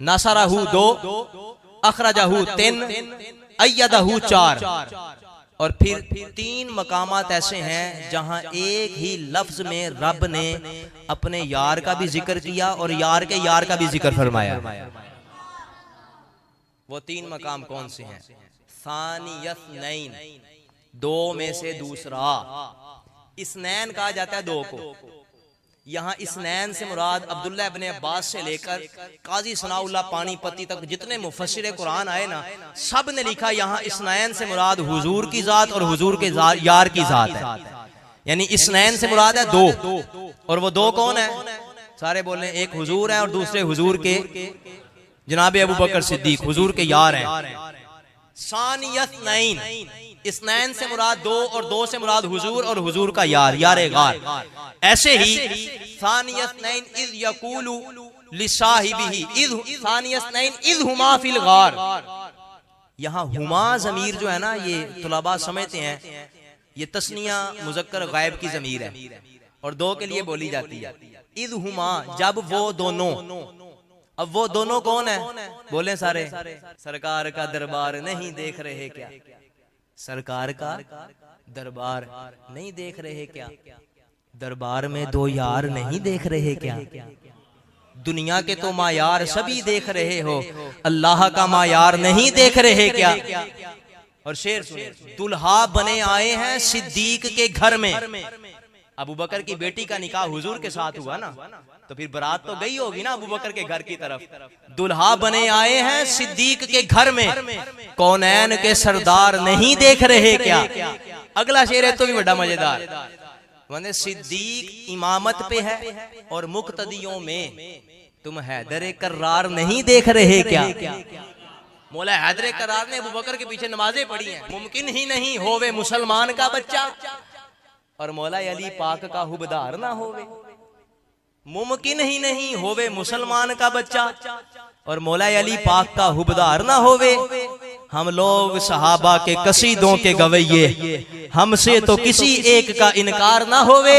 नसरहु 2, अखरजहु 3, अय्यदहु 4। और फिर 3 मकामात ऐसे हैं जहां एक ही लफ्ज में रब ने अपने यार का भी जिक्र किया और यार के यार का भी जिक्र फरमाया। वो 3 मकाम कौन से हैं? सानियस्नैन, 2 में से दूसरा। इस्नैन कहा जाता है 2 को। यहाँ इस्नैन से मुराद अब्दुल्लाह इब्ने अब्बास से लेकर काजी सनाउल्लाह पानीपति तक जितने मुफस्सिर कुरान आए ना, सब ने लिखा यहाँ इस्नैन से मुराद हुजूर की जात और हुजूर के यार की जात है। यानी इस्नैन से मुराद है 2, और वो 2 कौन है? सारे बोले एक हुजूर है और दूसरे हुजूर के जनाब अबू बकर सिद्दीक, हुजूर के यार हैं। सानियस्नैन, इस्नैन से मुराद 2 और 2 से मुराद हुजूर और हुजूर का यार, यारे गार। ऐसे ही सानियस्नैन इज़ यकूलु लिसाहिबिही, इज़ सानियस्नैन इज़ हुमा फिल गार। यहाँ हुमा ज़मीर जो है ना, ये तुलबा समझते हैं ये तस्निया मुज़क्कर गायब की ज़मीर है और 2 के लिए बोली जाती है। इज़ हुमा, जब वो दोनों। अब वो दोनों कौन है? बोले सारे, सरकार का दरबार नहीं देख रहे क्या? सरकार का दरबार नहीं देख रहे क्या? दरबार में 2 यार नहीं देख रहे क्या? दुनिया के तो मायार सभी देख रहे हो, अल्लाह का मायार नहीं देख रहे क्या? और शेर सुनिए, दुल्हा बने आए हैं सिद्दीक के घर में। अबू बकर की बेटी का निकाह हुजूर के साथ हुआ ना, तो फिर बारात तो गई होगी ना अबू बकर के घर की तरफ। दुल्हा बने आए हैं सिद्दीक के घर में, कौनैन के सरदार नहीं देख रहे क्या? अगला शेर है तो भी बड़ा मजेदार। माने सिद्दीक इमामत पे है और मुक्तदियों में तुम हैदर कर्रार नहीं देख रहे क्या? मौला हैदर कर्रार ने अबू बकर के पीछे नमाजें पढ़ी हैं। मुमकिन ही नहीं होवे मुसलमान का बच्चा और मौला अली पाक का हुबदार ना होवे। मुमकिन ही नहीं होवे मुसलमान का बच्चा और मौला अली पाक का हुबदार ना होवे। हम लोग सहाबा के कसीदों के गवैये, हमसे तो किसी एक का इनकार ना होवे।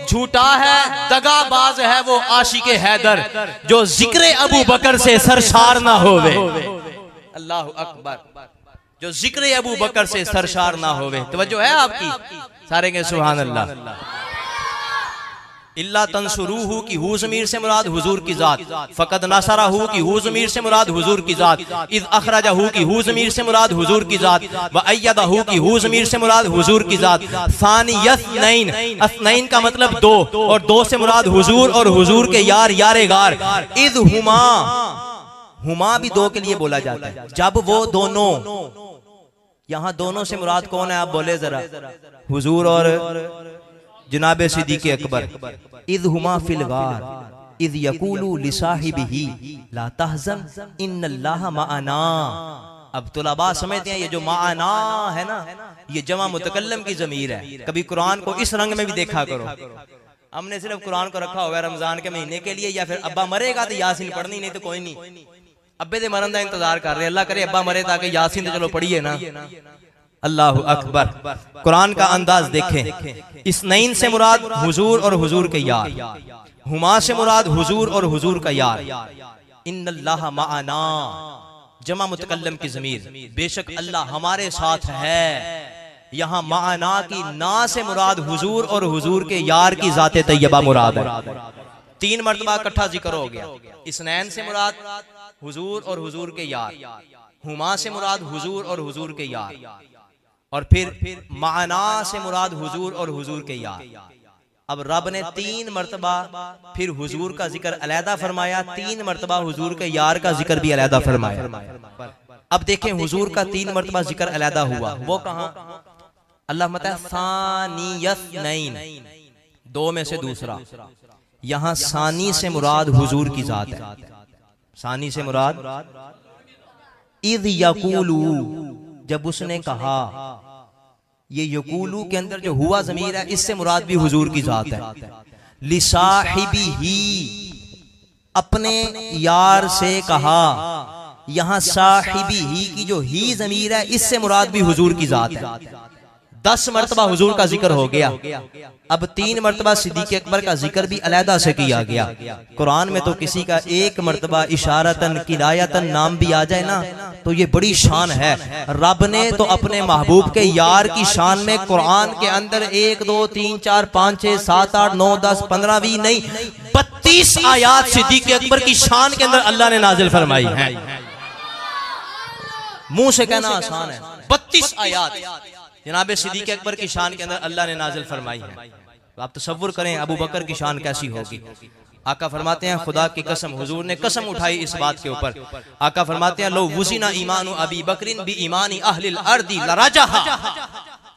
झूठा है दगाबाज है वो आशिके हैदर, जो जिक्र अबू बकर से सरशार ना होवे। अल्लाह अकबर, जो जिक्र अबू बकर से सरशार ना होवे। तवज्जो है आपकी? सारे के सुभान अल्लाह। इल्ला तंसुरूहु की हु ज़मीर से मुराद हुजूर की जात। फकद नसरहु की हु ज़मीर से मुराद हुजूर की जात। इज़ अखरजहु की हु ज़मीर से मुराद हुजूर की जात। व अय्यदहु की हु ज़मीर से मुराद हुजूर की जात। सानियस्नैन, अस्नैन का मतलब 2 और 2 से मुराद हुजूर और हुजूर के यार, यारे गार। इज़ हुमा, हुमा भी 2 के लिए बोला जाता है जब वो दोनों। यहाँ दोनों से मुराद कौन है आप बोले जरा? हुजूर और जनाब सिद्दीक अकबर। इज़ हुमा फिल गार इज़ यकूलु लिसाहिबिही ला तहज़न इन्नल्लाह मअना। अब तुलबा समझते हैं ये जो मअना है ना, ये जमा मुतकल्लम की ज़मीर है। कभी कुरान को इस रंग में भी देखा करो। हमने सिर्फ कुरान को रखा हुआ रमजान के महीने के लिए, या फिर अब्बा मरेगा तो यासीन पढ़नी, नहीं तो कोई नहीं। अब्बे दे मरन का इंतजार कर रहे, अल्लाह करे अब्बा मरे ताकि यासीन तो चलो पढ़िए ना। अल्लाह अकबर। कुरान का अंदाज देखें। इस्नैन से मुराद हुजूर और हुजूर के यार, हुमा से मुराद हुजूर और हुजूर का यार। इन्नल्लाह मअना, जमा मुतकल्लम की ज़मीर, बेशक अल्लाह हमारे साथ है। यहाँ मअना की ना से मुराद हुजूर और हुजूर के यार की ज़ाते तैयबा मुराद है। 3 मरतबा इकट्ठा जिक्र हो गया। इस्नैन से मुराद हुजूर और हुजूर के यार, हुमा से मुराद हुजूर और हुजूर के यार, और फिर माना से मुराद हुजूर और हुजूर के यार। अब रब ने 3 मरतबा फिर हुजूर का जिक्र अलहदा फरमाया, 3 मरतबा हुजूर के यार का जिक्र भी अलहदा फरमाया। अब देखें हुजूर का 3 मरतबा जिक्र अलहदा हुआ, वो कहां? अल्लाह मता सानियस्नैन, 2 में से दूसरा। यहां सानी से मुराद हुजूर की जात है। सानी से मुराद इद यकूलू, जब उसने कहा। ये यकूलू के अंदर जो हुआ ज़मीर है, इससे मुराद भी हुजूर की जात है। लिसाहिबिही, अपने यार से कहा। यहां साहिबिही की जो ही ज़मीर है, इससे मुराद भी हुजूर की जात है। 10 मरतबा हुजूर का जिक्र हो गया। अब 3 मरतबा सिद्दीक़ अकबर का जिक्र भी अलहदा से किया गया। कुरान में तो किसी का 1 मरतबा इशारतन किनायतन नाम भी आ जाए ना, तो ये बड़ी शान है। रब ने तो अपने महबूब के यार की शान में कुरान के अंदर 1 2 3 4 5 6 7 8 9 10 15 20 नहीं 32 आयात सिद्दीक़ अकबर की शान के अंदर अल्लाह ने नाजिल फरमाई है। मुंह से कहना आसान है, 32 आयात जनाब सिद्दीक़ अकबर की शान के अंदर अल्लाह ने नाजिल फरमाई है। तो आप तसव्वुर करें अबू बकर की शान कैसी होगी। आका फरमाते हैं खुदा की कसम, हुजूर ने कसम उठाई इस बात के ऊपर। आका फरमाते हैं लो वुज़िना ईमानु अबी बकरिन बी ईमानी अहलिल अर्दी लराजहा।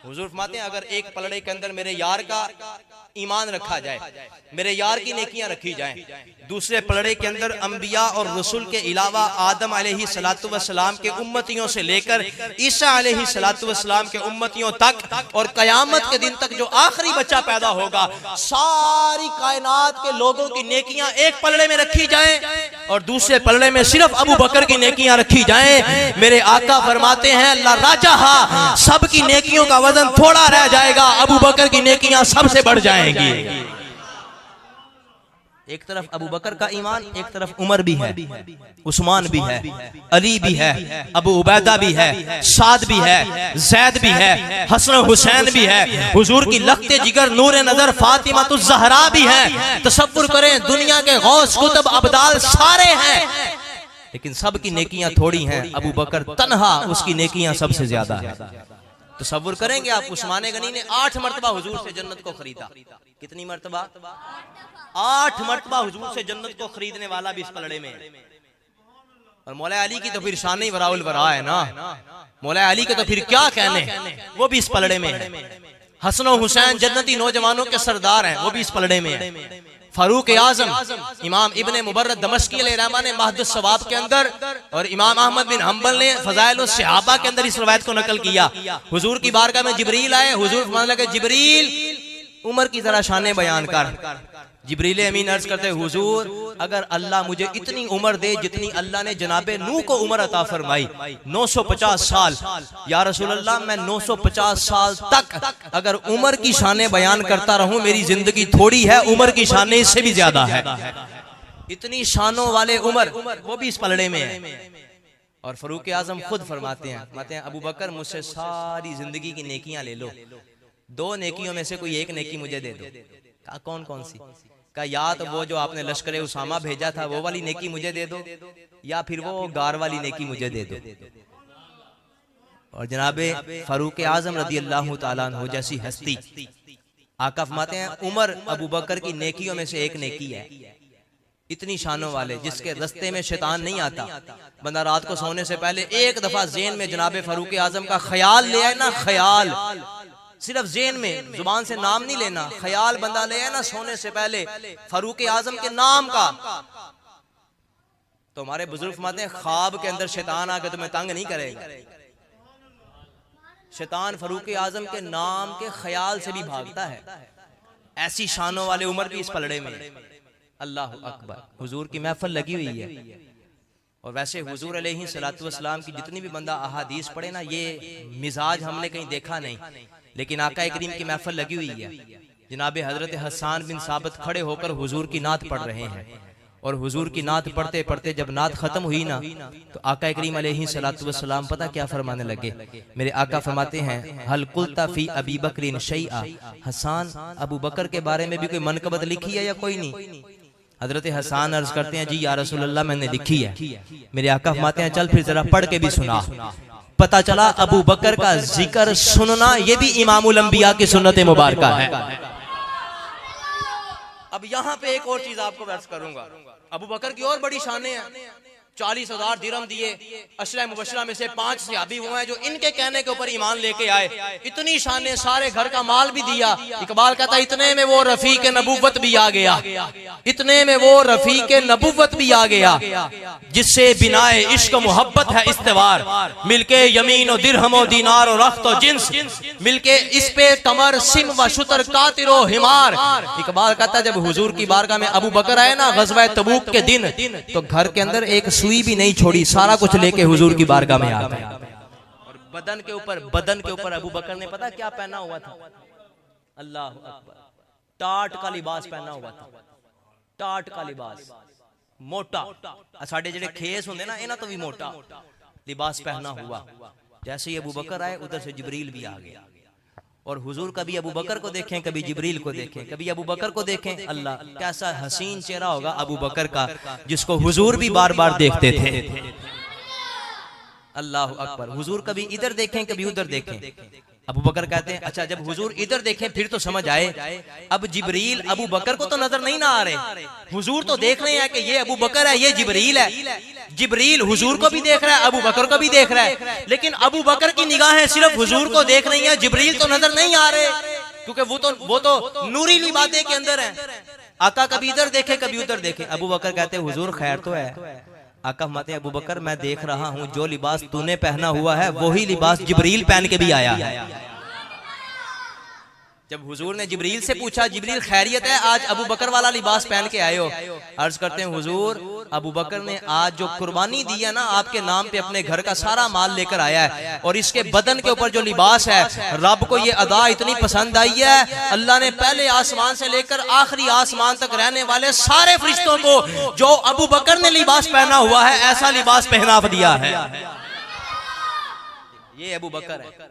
हुजूर फरमाते हैं अगर एक पलड़े के अंदर मेरे यार का ईमान रखा जाए, मेरे यार की नेकियां रखी जाएं, दूसरे पलड़े के अंदर अंबिया और रसूल के अलावा आदम अलैहिस्सलातु वस्सलाम के उम्मतियों से लेकर ईसा अलैहिस्सलातु वस्सलाम के उम्मतियों तक और कयामत के दिन तक जो आखिरी बच्चा पैदा होगा, सारी कायनात के लोगों की नेकियां एक पलड़े में रखी जाएं और दूसरे पलड़े में सिर्फ अबू बकर की नेकियां रखी जाएं। मेरे आका फरमाते हैं अल्लाह राजा, सबकी नेकियों का वजन थोड़ा रह जाएगा, अबू बकर की नेकियां सबसे बढ़ जाएंगी। एक तरफ अबू बकर का ईमान, एक तरफ उमर भी है, उस्मान भी है, अली भी है, अबू उबैदा भी है, साद भी है, जैद भी है, हसन हुसैन भी है, हुजूर की लख्ते जिगर नूरे नजर फातिमा तो ज़हरा भी है। तसव्वुर करें दुनिया के गौस कुतुब अब्दाल सारे हैं, लेकिन सबकी नेकियां थोड़ी हैं। अबू बकर तन्हा, उसकी नेकियां सबसे ज्यादा है। तसव्वुर करेंगे आप, उस्मान गनी ने 8 मरतबा हुजूर से जन्नत को खरीदा। कितनी मरतबा? 8 मरतबा हुजूर से जन्नत को खरीदने वाला भी इस पलड़े में है। और मौला अली की तो फिर शान ही वराउल वरा है ना, मौला अली के तो फिर क्या कहने, वो भी इस पलड़े में है। हसन हुसैन जन्नती नौजवानों के सरदार हैं, वो भी इस पलड़े में है। फारूक आजम इमाम इब्ने मुबर्रद दमश्की अलैहिर्रहमा ने महदुस सवाब के अंदर और इमाम अहमद बिन हम्बल ने फज़ाइल सहाबा के अंदर इस रवायत को नकल किया। हुजूर की बारगाह में जिब्रील आए, हुजूर फरमाने लगे जिब्रील उमर की जरा शान बयान कर। जिब्रील अमीन अर्ज करते हुजूर अगर अल्लाह मुझे इतनी उम्र दे जितनी अल्लाह ने जनाबे नूह को उम्र अता फरमाई, 950 साल, या रसूल अल्लाह मैं 950 साल तक अगर उम्र की शान बयान करता रहूं, मेरी जिंदगी थोड़ी है, उम्र की शान इससे भी ज्यादा है। इतनी शानों वाले उम्र, वो भी इस पलड़े में है। और फारूक आजम खुद फरमाते हैं अबू बकर मुझसे सारी जिंदगी की नेकियां ले लो, 2 नेकियों में से कोई एक नेकी मुझे दे दो। कहा कौन कौन सी? का या तो वो जो आपने लश्कर उसामा भेजा था वो वाली नेकी मुझे दे दो, या फिर वो गार वाली नेकी मुझे दे दो। और जनाबे फारूक आजम रदी अल्लाह तआला अन्हु जैसी हस्ती, आका फरमाते हैं उमर अबू बकर की नेकियों में से एक नेकी है। इतनी शानों वाले जिसके रस्ते में शैतान नहीं आता। बंदा रात को सोने से पहले एक दफा ज़हन में जनाबे फारूक आजम का ख्याल ले आए ना, ख्याल सिर्फ ज़हन में, जुबान से नाम नहीं लेना, ख्याल बंदा ले आए ना सोने से पहले फारूक आजम के नाम का, तो हमारे बुजुर्ग फरमाते हैं ख्वाब के अंदर शैतान आके तुम्हें तंग नहीं करेगा। शैतान फारूक आजम के नाम के ख्याल से भी भागता है। ऐसी शानों वाले उमर भी इस पलड़े में। अल्लाह अकबर, हुजूर की महफिल लगी हुई है। और वैसे हुजूर अलैहिस्सलातु वस्सलाम की जितनी भी बंदा अहादीस पढ़े ना, ये मिजाज हमने कहीं देखा नहीं, लेकिन आका करीम की महफिल लगी हुई है। जनाब हजरत हसन बिन साबित खड़े होकर हुजूर की नात पढ़ रहे हैं, और हुजूर की नात पढ़ते पढ़ते जब नात खत्म हुई ना, तो आका करीम अलैहिस्सलातु वस्सलाम पता क्या फरमाने लगे? मेरे आका फरमाते हैं हल कुल्ता फी अबी बकरिन शैआ, हसन अबू बकर के बारे में भी कोई मनकबत लिखी है या कोई नहीं? हजरत हसन अर्ज करते हैं जी या रसूल अल्लाह मैंने लिखी है। मेरे आका फरमाते हैं चल फिर जरा पढ़ के भी सुना। पता चला अबू बकर का जिक्र सुनना ये भी इमामुल अंबिया की सुन्नत मुबारका है। अब यहाँ पे एक और चीज आपको व्यक्त करूंगा। अबू बकर की और बड़ी शानें हैं। 40,000 दिरहम दिए। अशरा मुबशरा में से 5 सहाबी हुए हैं जो इनके कहने के ऊपर ईमान लेके आए। इतनी शानें, सारे घर का माल भी दिया। इकबाल कहता इतने में वो रफीक नबुव्वत भी आ गया, इतने में वो रफीक नबुव्वत भी आ गया जिससे बिनाए इश्क मोहब्बत है इस्तेवार, मिलके यमीन और दिरहम और दीनार और रख्त और जिन्स, मिलके इस पे तमर सिम व शुतर कातिरो हिमार। इकबाल कहता जब हुजूर की बारगाह में अबू बकर आए ना गज़वा तबूक के दिन, तो घर के अंदर एक सुई भी नहीं छोड़ी, सारा कुछ लेके हुजूर की बारगाह में आ गए। और बदन के ऊपर अबू बकर ने पता क्या पहना हुआ था? अल्लाह अकबर, टाट का लिबास पहना हुआ था। टाट का लिबास मोटा, साढ़े जेडे खेस होंगे ना इन्हां तो भी मोटा लिबास पहना हुआ। जैसे ही अबू बकर आए उधर से जिब्रील भी आ गया। और हुजूर कभी अबू बकर को देखें, कभी जिब्रील को देखें, कभी अबू बकर को देखें। अल्लाह, कैसा हसीन चेहरा होगा अबू बकर का जिसको हुजूर भी बार बार देखते थे। अल्लाह अकबर, हुजूर कभी इधर देखें कभी उधर देखें। अबू बकर कहते हैं अच्छा जब हुजूर इधर देखें फिर तो समझ आए, अब जिब्रील अबू बकर को तो नजर नहीं ना आ रहे, हुजूर तो देख रहे हैं कि ये अबू बकर है, ये जिब्रील है। जिब्रील हुजूर को भी देख रहा है, अबू बकर को भी देख रहा है, लेकिन अबू बकर की निगाहें सिर्फ हुजूर को देख रही हैं, जिब्रील तो नजर नहीं आ रहे, क्योंकि वो तो नूरी लिबाते के अंदर है। आका कभी इधर देखे कभी उधर देखे। अबू बकर कहते हैं हुजूर खैर तो है। आका फरमाते हैं अबू बकर मैं देख रहा हूं जो लिबास तूने पहना हुआ है वही लिबास जिब्रील पहन के भी आया है। जब हुजूर ने जिब्रील से पूछा जिब्रील खैरियत है, आज अबू बकर वाला लिबास पहन के आए हो? अर्ज करते हैं हुजूर अबू बकर ने आज जो कुर्बानी दी है ना आपके नाम पे, अपने घर का सारा माल लेकर आया है, और इसके बदन के ऊपर जो लिबास है रब को ये अदा इतनी पसंद आई है, अल्लाह ने पहले आसमान से लेकर आखिरी आसमान तक रहने वाले सारे फरिश्तों को जो अबू बकर ने लिबास पहना हुआ है ऐसा लिबास पहना दिया है। ये अबू बकर है।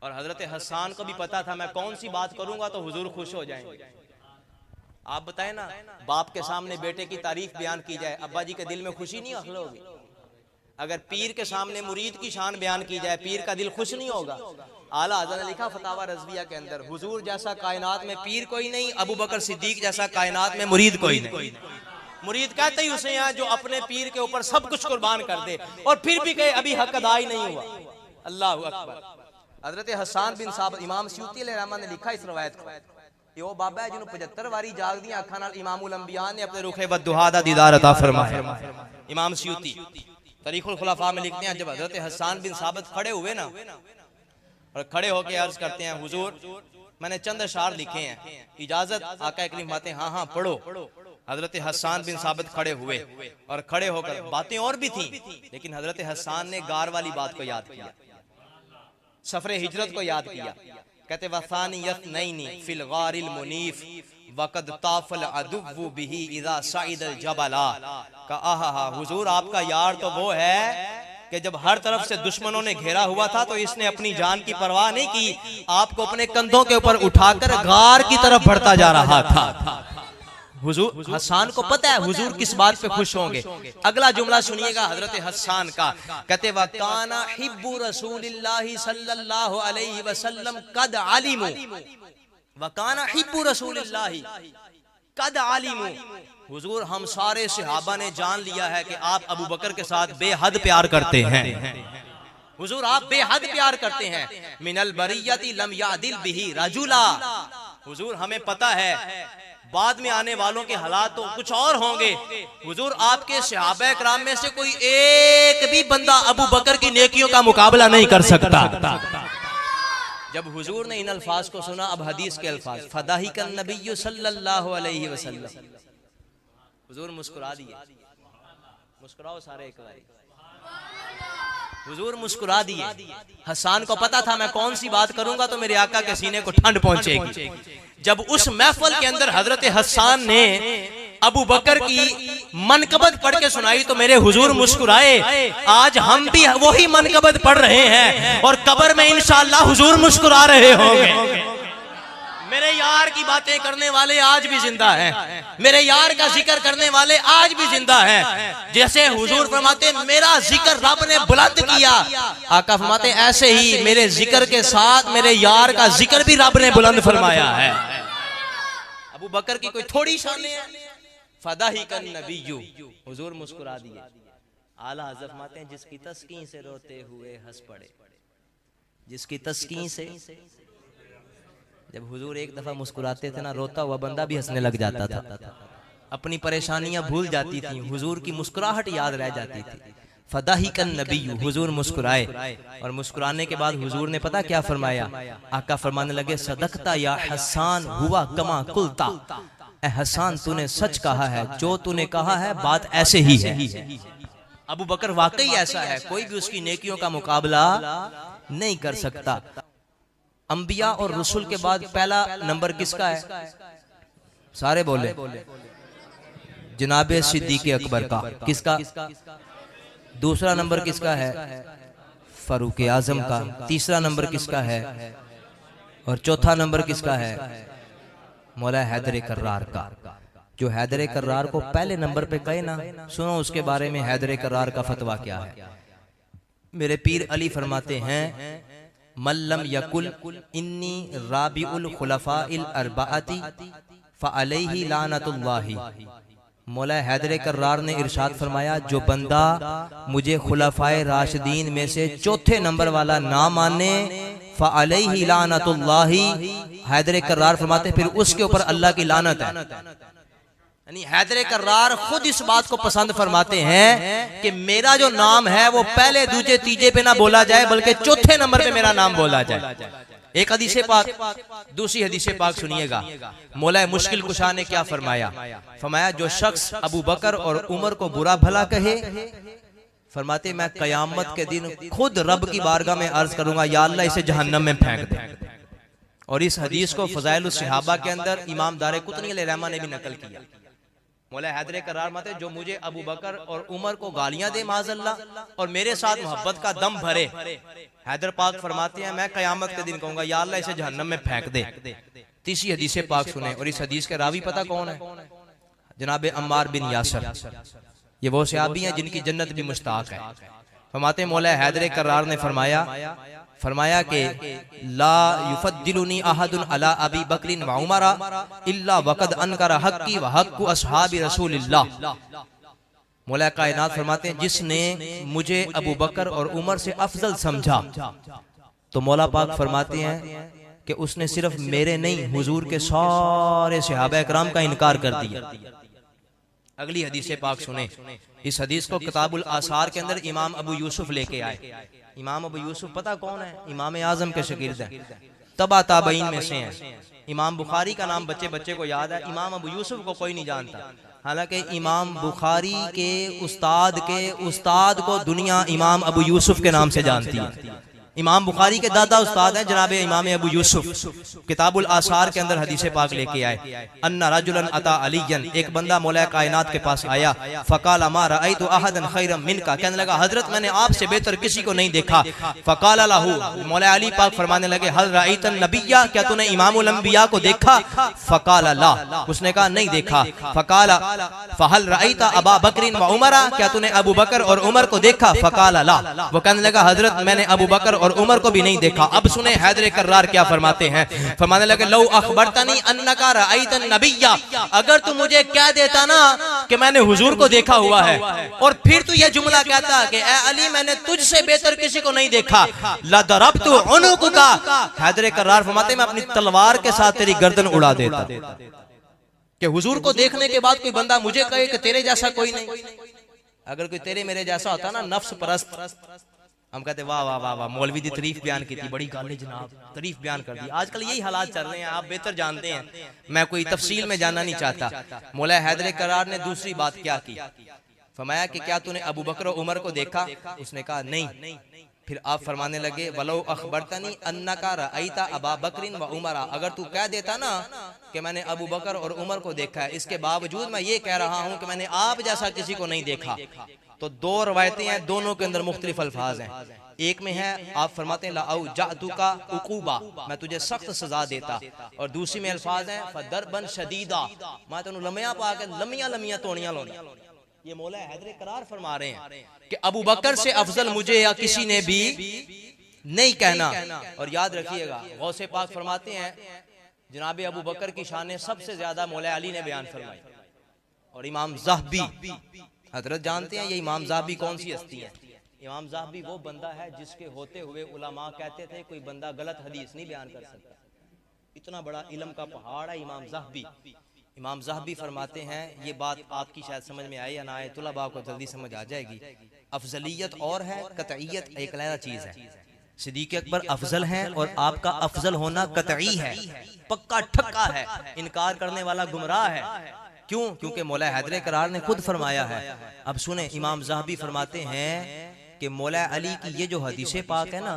और हजरत हसन को भी पता था मैं कौन सी बात करूंगा तो हुजूर खुश हो जाएंगे। आप बताएं ना, बाप के सामने बेटे की तारीफ बयान की जाए, अब्बा जी के दिल में खुशी नहीं दाखिल होगी? अगर पीर के सामने मुरीद की शान बयान की जाए, पीर का दिल खुश नहीं होगा? आला हज़रत ने लिखा फतावा रज़विया के अंदर, हुजूर जैसा कायनात में पीर कोई नहीं, अबू बकर सिद्दीक जैसा कायनात में मुरीद कोई नहीं। मुरीद कहते ही उसे हैं जो अपने पीर के ऊपर सब कुछ कुर्बान कर दे और फिर भी कहे अभी हक अदा ही नहीं हुआ। अल्लाह अकबर। हजरत हसन बिन साबित, इमाम स्यूती अलैहिर्रहमत ने लिखा इस रवायत को, ये वो बाबा है जिन्होंने 75 वारी जाग दी अखां नाल इमामुल अंबिया ने अपने रुखे बद्दुहा दा दीदार अता फरमाया। इमाम स्यूती तारीखुल खुलफा में लिखते हैं जब हजरत हसन बिन साबित खड़े हुए ना, और खड़े होकर अर्ज करते हैं हुजूर मैंने चंद अशार लिखे हैं, इजाजत? आका करीम फरमाते हैं हाँ हाँ पढ़ो। हजरत हसन बिन साबित खड़े हुए और खड़े होकर, बातें और भी थी लेकिन हजरत हसन ने गार वाली बात को याद किया, सफरे हिजरत को याद किया। कहते वसानियत नैनी फिल गारिल मुनीफ वक़द ताफल अदुव्वु बिही इज़ा सईदल जबला। का आहा हुजूर आपका यार तो वो है कि जब हर तरफ से दुश्मनों ने घेरा हुआ था तो इसने अपनी जान की परवाह नहीं की, आपको अपने कंधों के ऊपर उठाकर गार की तरफ बढ़ता जा रहा था। हुजूर हसन को पता है हुजूर किस बात पे खुश होंगे। अगला जुमला सुनिएगा हजरत हसन का, कहते वकाना हिब्बु रसूलिल्लाहि सल्लल्लाहु अलैहि वसल्लम कद अलिमु, वकाना हिब्बु रसूलिल्लाहि कद अलिमु। हुजूर हम सारे सहाबा ने जान लिया है कि आप अबू बकर के साथ बेहद प्यार करते हैं। हुजूर आप बेहद प्यार करते हैं। मिनल बरियति लम यादिल बिही रजुला। हुजूर हमें पता है बाद में आने वालों के हालात तो कुछ और होंगे। हुजूर आपके सहाबा किराम में से कोई एक भी बंदा अबू बकर की नेकियों का मुकाबला नहीं कर सकता। जब हुजूर ने इन अल्फाज को सुना, अब हदीस के अल्फाज, फदाहिकन नबी सल्लल्लाहु अलैहि वसल्लम, हुजूर मुस्कुरा दिए। मुस्कुराओ सारे एक बार। हुजूर मुस्कुरा दिए। हसन को पता था मैं कौन सी बात करूंगा तो मेरे आका के सीने को ठंड पहुंचेगी। जब उस महफिल के अंदर हजरत हसन ने अबू बकर की मनकबत पढ़ के सुनाई तो मेरे हुजूर मुस्कुराए। आज हम भी वही मनकबत पढ़ रहे हैं और कब्र में इंशाअल्लाह हुजूर मुस्कुरा रहे होंगे। मेरे यार की बातें करने वाले आज भी जिंदा हैं, मेरे यार का जिक्र करने वाले आज भी जिंदा हैं। जैसे हुजूर फरमाते मेरा जिक्र रब ने बुलंद किया, आका फरमाते ऐसे ही मेरे जिक्र के साथ मेरे यार का जिक्र भी रब ने बुलंद फरमाया है। अबू बकर की कोई थोड़ी शान है, फदा ही कन नबीयू, हुजूर मुस्कुरा दिए। आला हज़रत फरमाते हैं जिसकी तस्कीन से रोते हुए हंस पड़े, जिसकी तस्कीन से, जब हुजूर एक दफा मुस्कुराते थे ना, रोता हुआ बंदा भी हंसने लग जाता था, अपनी परेशानियां भूल जाती थी, हुजूर की मुस्कुराहट याद रह जाती थी। फदाहिकन नबीयू, हुजूर मुस्कुराए और मुस्कुराने के बाद हुजूर ने पता क्या फरमाया, आका फरमाने लगे सदकता या हसान हुआ कमा कुलता, ए हसान तूने सच कहा है, जो तूने कहा है बात ऐसे ही है। अबू बकर वाकई ऐसा है, कोई भी उसकी नेकियों का मुकाबला नहीं कर सकता। अंबिया और रसूल के बाद पहला नंबर किसका है? सारे बोले। जनाबे सिद्दीक़ अकबर का। किसका? दूसरा नंबर किसका है? फारूक आजम का। तीसरा नंबर किसका है? और चौथा नंबर किसका है? मौला हैदर कर्रार का। जो हैदर कर्रार को पहले नंबर पे कहे ना, सुनो उसके बारे में हैदर कर्रार का फतवा क्या है। मेरे पीर अली फरमाते हैं मल्लम यकुल इन्नी राबिउल खुलफाइल अर्बाअती फअलैहि लानतुल्लाहि। मौला हैदर कर्रार ने इरशाद फरमाया जो बंदा मुझे खुलफाए राशिदीन में से चौथे नंबर वाला ना माने फअलैहि लानतुल्लाहि, हैदर कर्रार फरमाते फिर उसके ऊपर अल्लाह की लानत है। यानी हैदर कर्रार खुद इस बात को पसंद फरमाते हैं कि मेरा जो नाम है वो पहले दूसरे तीजे पे ना बोला जाए बल्कि चौथे नंबर पे मेरा नाम बोला जाए। एक हदीस पाक, दूसरी हदीस पाक सुनिएगा। मौला मुश्किल कुशा ने क्या फरमाया? फरमाया जो शख्स अबू बकर और उमर को बुरा भला कहे, फरमाते मैं कयामत के दिन खुद रब की बारगाह में अर्ज करूंगा या अल्लाह इसे जहन्नम में फेंक दे। और इस हदीस को फज़ाइल सहाबा के अंदर इमाम दारे कुतनी अलैहिर्रहमा ने भी नकल किया। मौला हैदर कर्रार माते जो मुझे अबू बकर और उमर को गालियां दे माज़अल्लाह और मेरे साथ मोहब्बत का दम भरे, हैदर पाक फरमाते हैं मैं कयामत के दिन कहूंगा या अल्लाह इसे जहन्नम में फेंक दे। तीसरी हदीस पाक सुने और इस हदीस के रावी पता कौन है? जनाब अम्मार बिन यासर। ये वो सहाबी हैं जिनकी जन्नत भी मुश्ताक है। फरमाते मौला हैदर कर्रार ने फरमाया कि ला युफद्दिलुनी अहदुन अला अबी बकरिन व उमरा इल्ला वक़द अनकरा हक्की व हक्कु अस्हाबी रसूलिल्लाह। मौला कायनात फरमाते हैं जिसने मुझे अबू बकर और उमर से अफजल समझा तो मौला पाक फरमाते हैं कि उसने सिर्फ मेरे नहीं हुजूर के सारे सहाबा इकराम का इनकार कर दिया। अगली हदीस पाक सुने। इस हदीस को किताबुल आसार के अंदर इमाम अबू यूसुफ लेके आए। इमाम अबू यूसुफ पता कौन है? इमाम आजम के शागिर्द हैं, तबा ताबईन में से हैं। इमाम बुखारी का नाम बच्चे बच्चे को याद है, इमाम अबू यूसुफ को कोई नहीं जानता। हालांकि इमाम बुखारी के उस्ताद को दुनिया इमाम अबू यूसुफ के नाम से जानती है। इमाम बुखारी के दादा उस्ताद हैं जनाब इमाम अबू यूसुफ। किताबुल आसार के अंदर हदीस पाक लेके आए अन्ना रजुलन अता अलीयन, एक बंदा मौला कायनात के पास आया। फ़क़ाल मा रअयतु अहदन खैरम मिनका, कहने लगा हजरत मैंने आपसे बेहतर किसी को नहीं देखा। फ़क़ाल लहू, मौला अली पाक फरमाने लगे हल रअयतन नबिय्या, क्या तूने इमामुल अंबिया को देखा? फ़क़ाल ला, उसने कहा नहीं देखा। फ़क़ाल फ़हल रअयत अबा बकरिन व उमरा, क्या तूने अबू बकर और उमर को देखा? फ़क़ाल ला, वो कहने लगा हजरत मैंने अबू बकर और उमर को भी नहीं देखा। अब सुने हैदर कर्रार क्या फरमाते हैं। फरमाने लगे लौ अखबरतनी अन्नका रअयतन नबिय्या, अगर तू मुझे कह देता ना कि मैंने हुजूर को देखा हुआ है और फिर तू ये जुमला कहता कि ए अली मैंने तुझसे बेहतर किसी को नहीं देखा, ला दरबतु उनुका, हैदर कर्रार फरमाते मैं अपनी तलवार के साथ तेरी गर्दन उड़ा देता। कि हुजूर को देखने के बाद कोई बंदा मुझे कहे कि तेरे जैसा कोई नहीं। अगर कोई तेरे मेरे जैसा होता ना नफ्स परस्त, हम कहते वाह वाह वाह वाह मौलवी दी तारीफ बयान की थी, बड़ी गाली जनाब, तारीफ बयान कर दी। आजकल यही हालात चल रहे हैं, आप बेहतर जानते हैं, मैं कोई तफसील में जानना नहीं चाहता। मौला हैदर कर्रार ने दूसरी बात क्या की? फरमाया कि क्या तूने अबू बकर और उमर को देखा? उसने कहा नहीं। फिर आप फरमाने लगे वलो अखबरतनी अन्नका रअयता अबा बकरिन व उमरा, अगर तू कह देता ना कि मैंने अबू बकर और उमर को देखा है, इसके बावजूद मैं ये कह रहा हूं कि मैंने आप जैसा किसी को नहीं देखा। तो दो रवायतें हैं, दोनों के अंदर मुख्तलिफ अल्फाज हैं। एक में है आप फरमाते हैं लाउ जातुका उकूबा, मैं तुझे सख्त सजा देता, और दूसरी में अल्फाज हैं फदरबन शदीदा, मैं तेनू लमिया पा के लमिया लमिया तोड़ियां लोनियां। ये मौला हैदर करार फरमा रहे हैं कि अबू बकर से अफजल मुझे या किसी ने भी नहीं कहना। और याद रखिएगा गौसे पाक फरमाते हैं जनाब अबू बकर की शान सबसे ज्यादा मौला अली ने बयान फरमाई। और इमाम ज़हबी हजरत जानते हैं ये इमाम ज़हबी कौन सी हस्ती है? इमाम ज़हबी वो बंदा है जिसके होते हुए उलमा कहते थे कोई बंदा गलत हदीस नहीं बयान कर सकता। इतना बड़ा इल्म का पहाड़ है इमाम ज़हबी। इमाम ज़हबी फरमाते हैं, ये बात आपकी शायद समझ में आए या ना आए, तुलबा को जल्दी समझ आ जाएगी। अफजलियत और है, कतईयत एक अलग चीज है। सिद्दीक़ अकबर अफजल हैं और आपका अफजल होना कतई है, पक्का ठक्का है, इनकार करने वाला गुमराह है। क्यों? क्योंकि मौला हैदर करार ने खुद फरमाया है। अब सुने, इमाम ज़हबी फरमाते हैं कि मौला अली की ये जो हदीसे पाक है ना,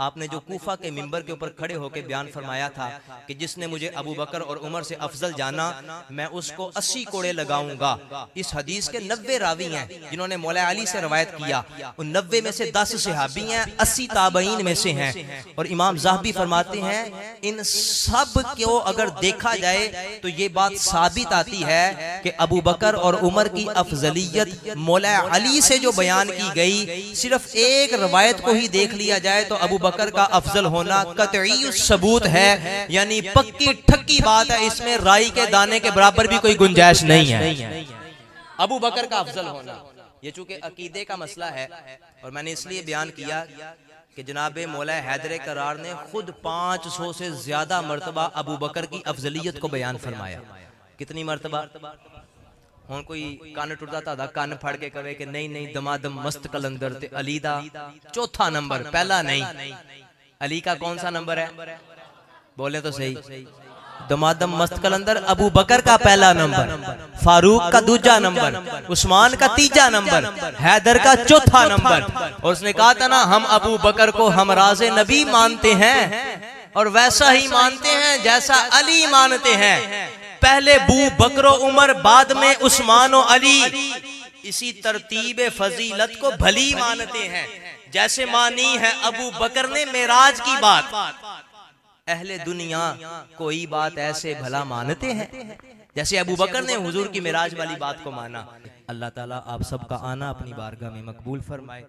आपने जो कूफा के मिंबर के ऊपर खड़े होकर बयान फरमाया था कि जिसने मुझे अबू बकर और उमर से अफजल जाना मैं उसको 80 कोड़े लगाऊंगा। इस हदीस के 90 रावी हैं जिन्होंने मौला अली से रवायत किया। उन 90 में से 10 सहाबी हैं, 80 ताबईन में से हैं। और इमाम ज़हबी फरमाते हैं इन सब को अगर देखा जाए तो ये बात साबित आती है कि अबू बकर और उमर की अफजलियत मौला अली से जो बयान की गई, सिर्फ एक रवायत को ही देख लिया जाए तो अबू बकर का अफजल होना कतई सबूत है, यानी पक्की ठक्की बात है। इसमें राई के दाने के बराबर भी कोई गुंजाइश नहीं है अबू बकर का अफजल होना। ये चूंकि अकीदे का मसला है और मैंने इसलिए बयान किया कि जनाब मौला हैदर करार ने खुद 500 से ज्यादा मरतबा अबू बकर की अफजलियत को बयान फरमाया। कितनी मरतबा? हुण कोई कन टुटदा तादा कन फड़ के कहे कि नहीं नहीं दमादम मस्त कलंदर ते अली दा चौथा नंबर, पहला नहीं। अली का कौन सा नंबर है? बोले तो सही। दमादम मस्त कलंदर अबू बकर का पहला नंबर, फारूक का दूसरा नंबर, उस्मान का तीसरा नंबर, हैदर का चौथा नंबर। और उसने कहा था ना हम अबू बकर को हमराज़े नबी मानते हैं और वैसा ही मानते हैं जैसा अली मानते हैं। पहले बू बकरो उमर, बाद में उस्मान और अली। इसी तरतीब फजीलत को भली मानते हैं जैसे मानी है अबू बकर ने मेराज की बात। अहले दुनिया कोई बात ऐसे भला मानते हैं जैसे अबू बकर ने हुजूर की मेराज वाली बात को माना। अल्लाह ताला आप सबका आना अपनी बारगाह में मकबूल फरमाए।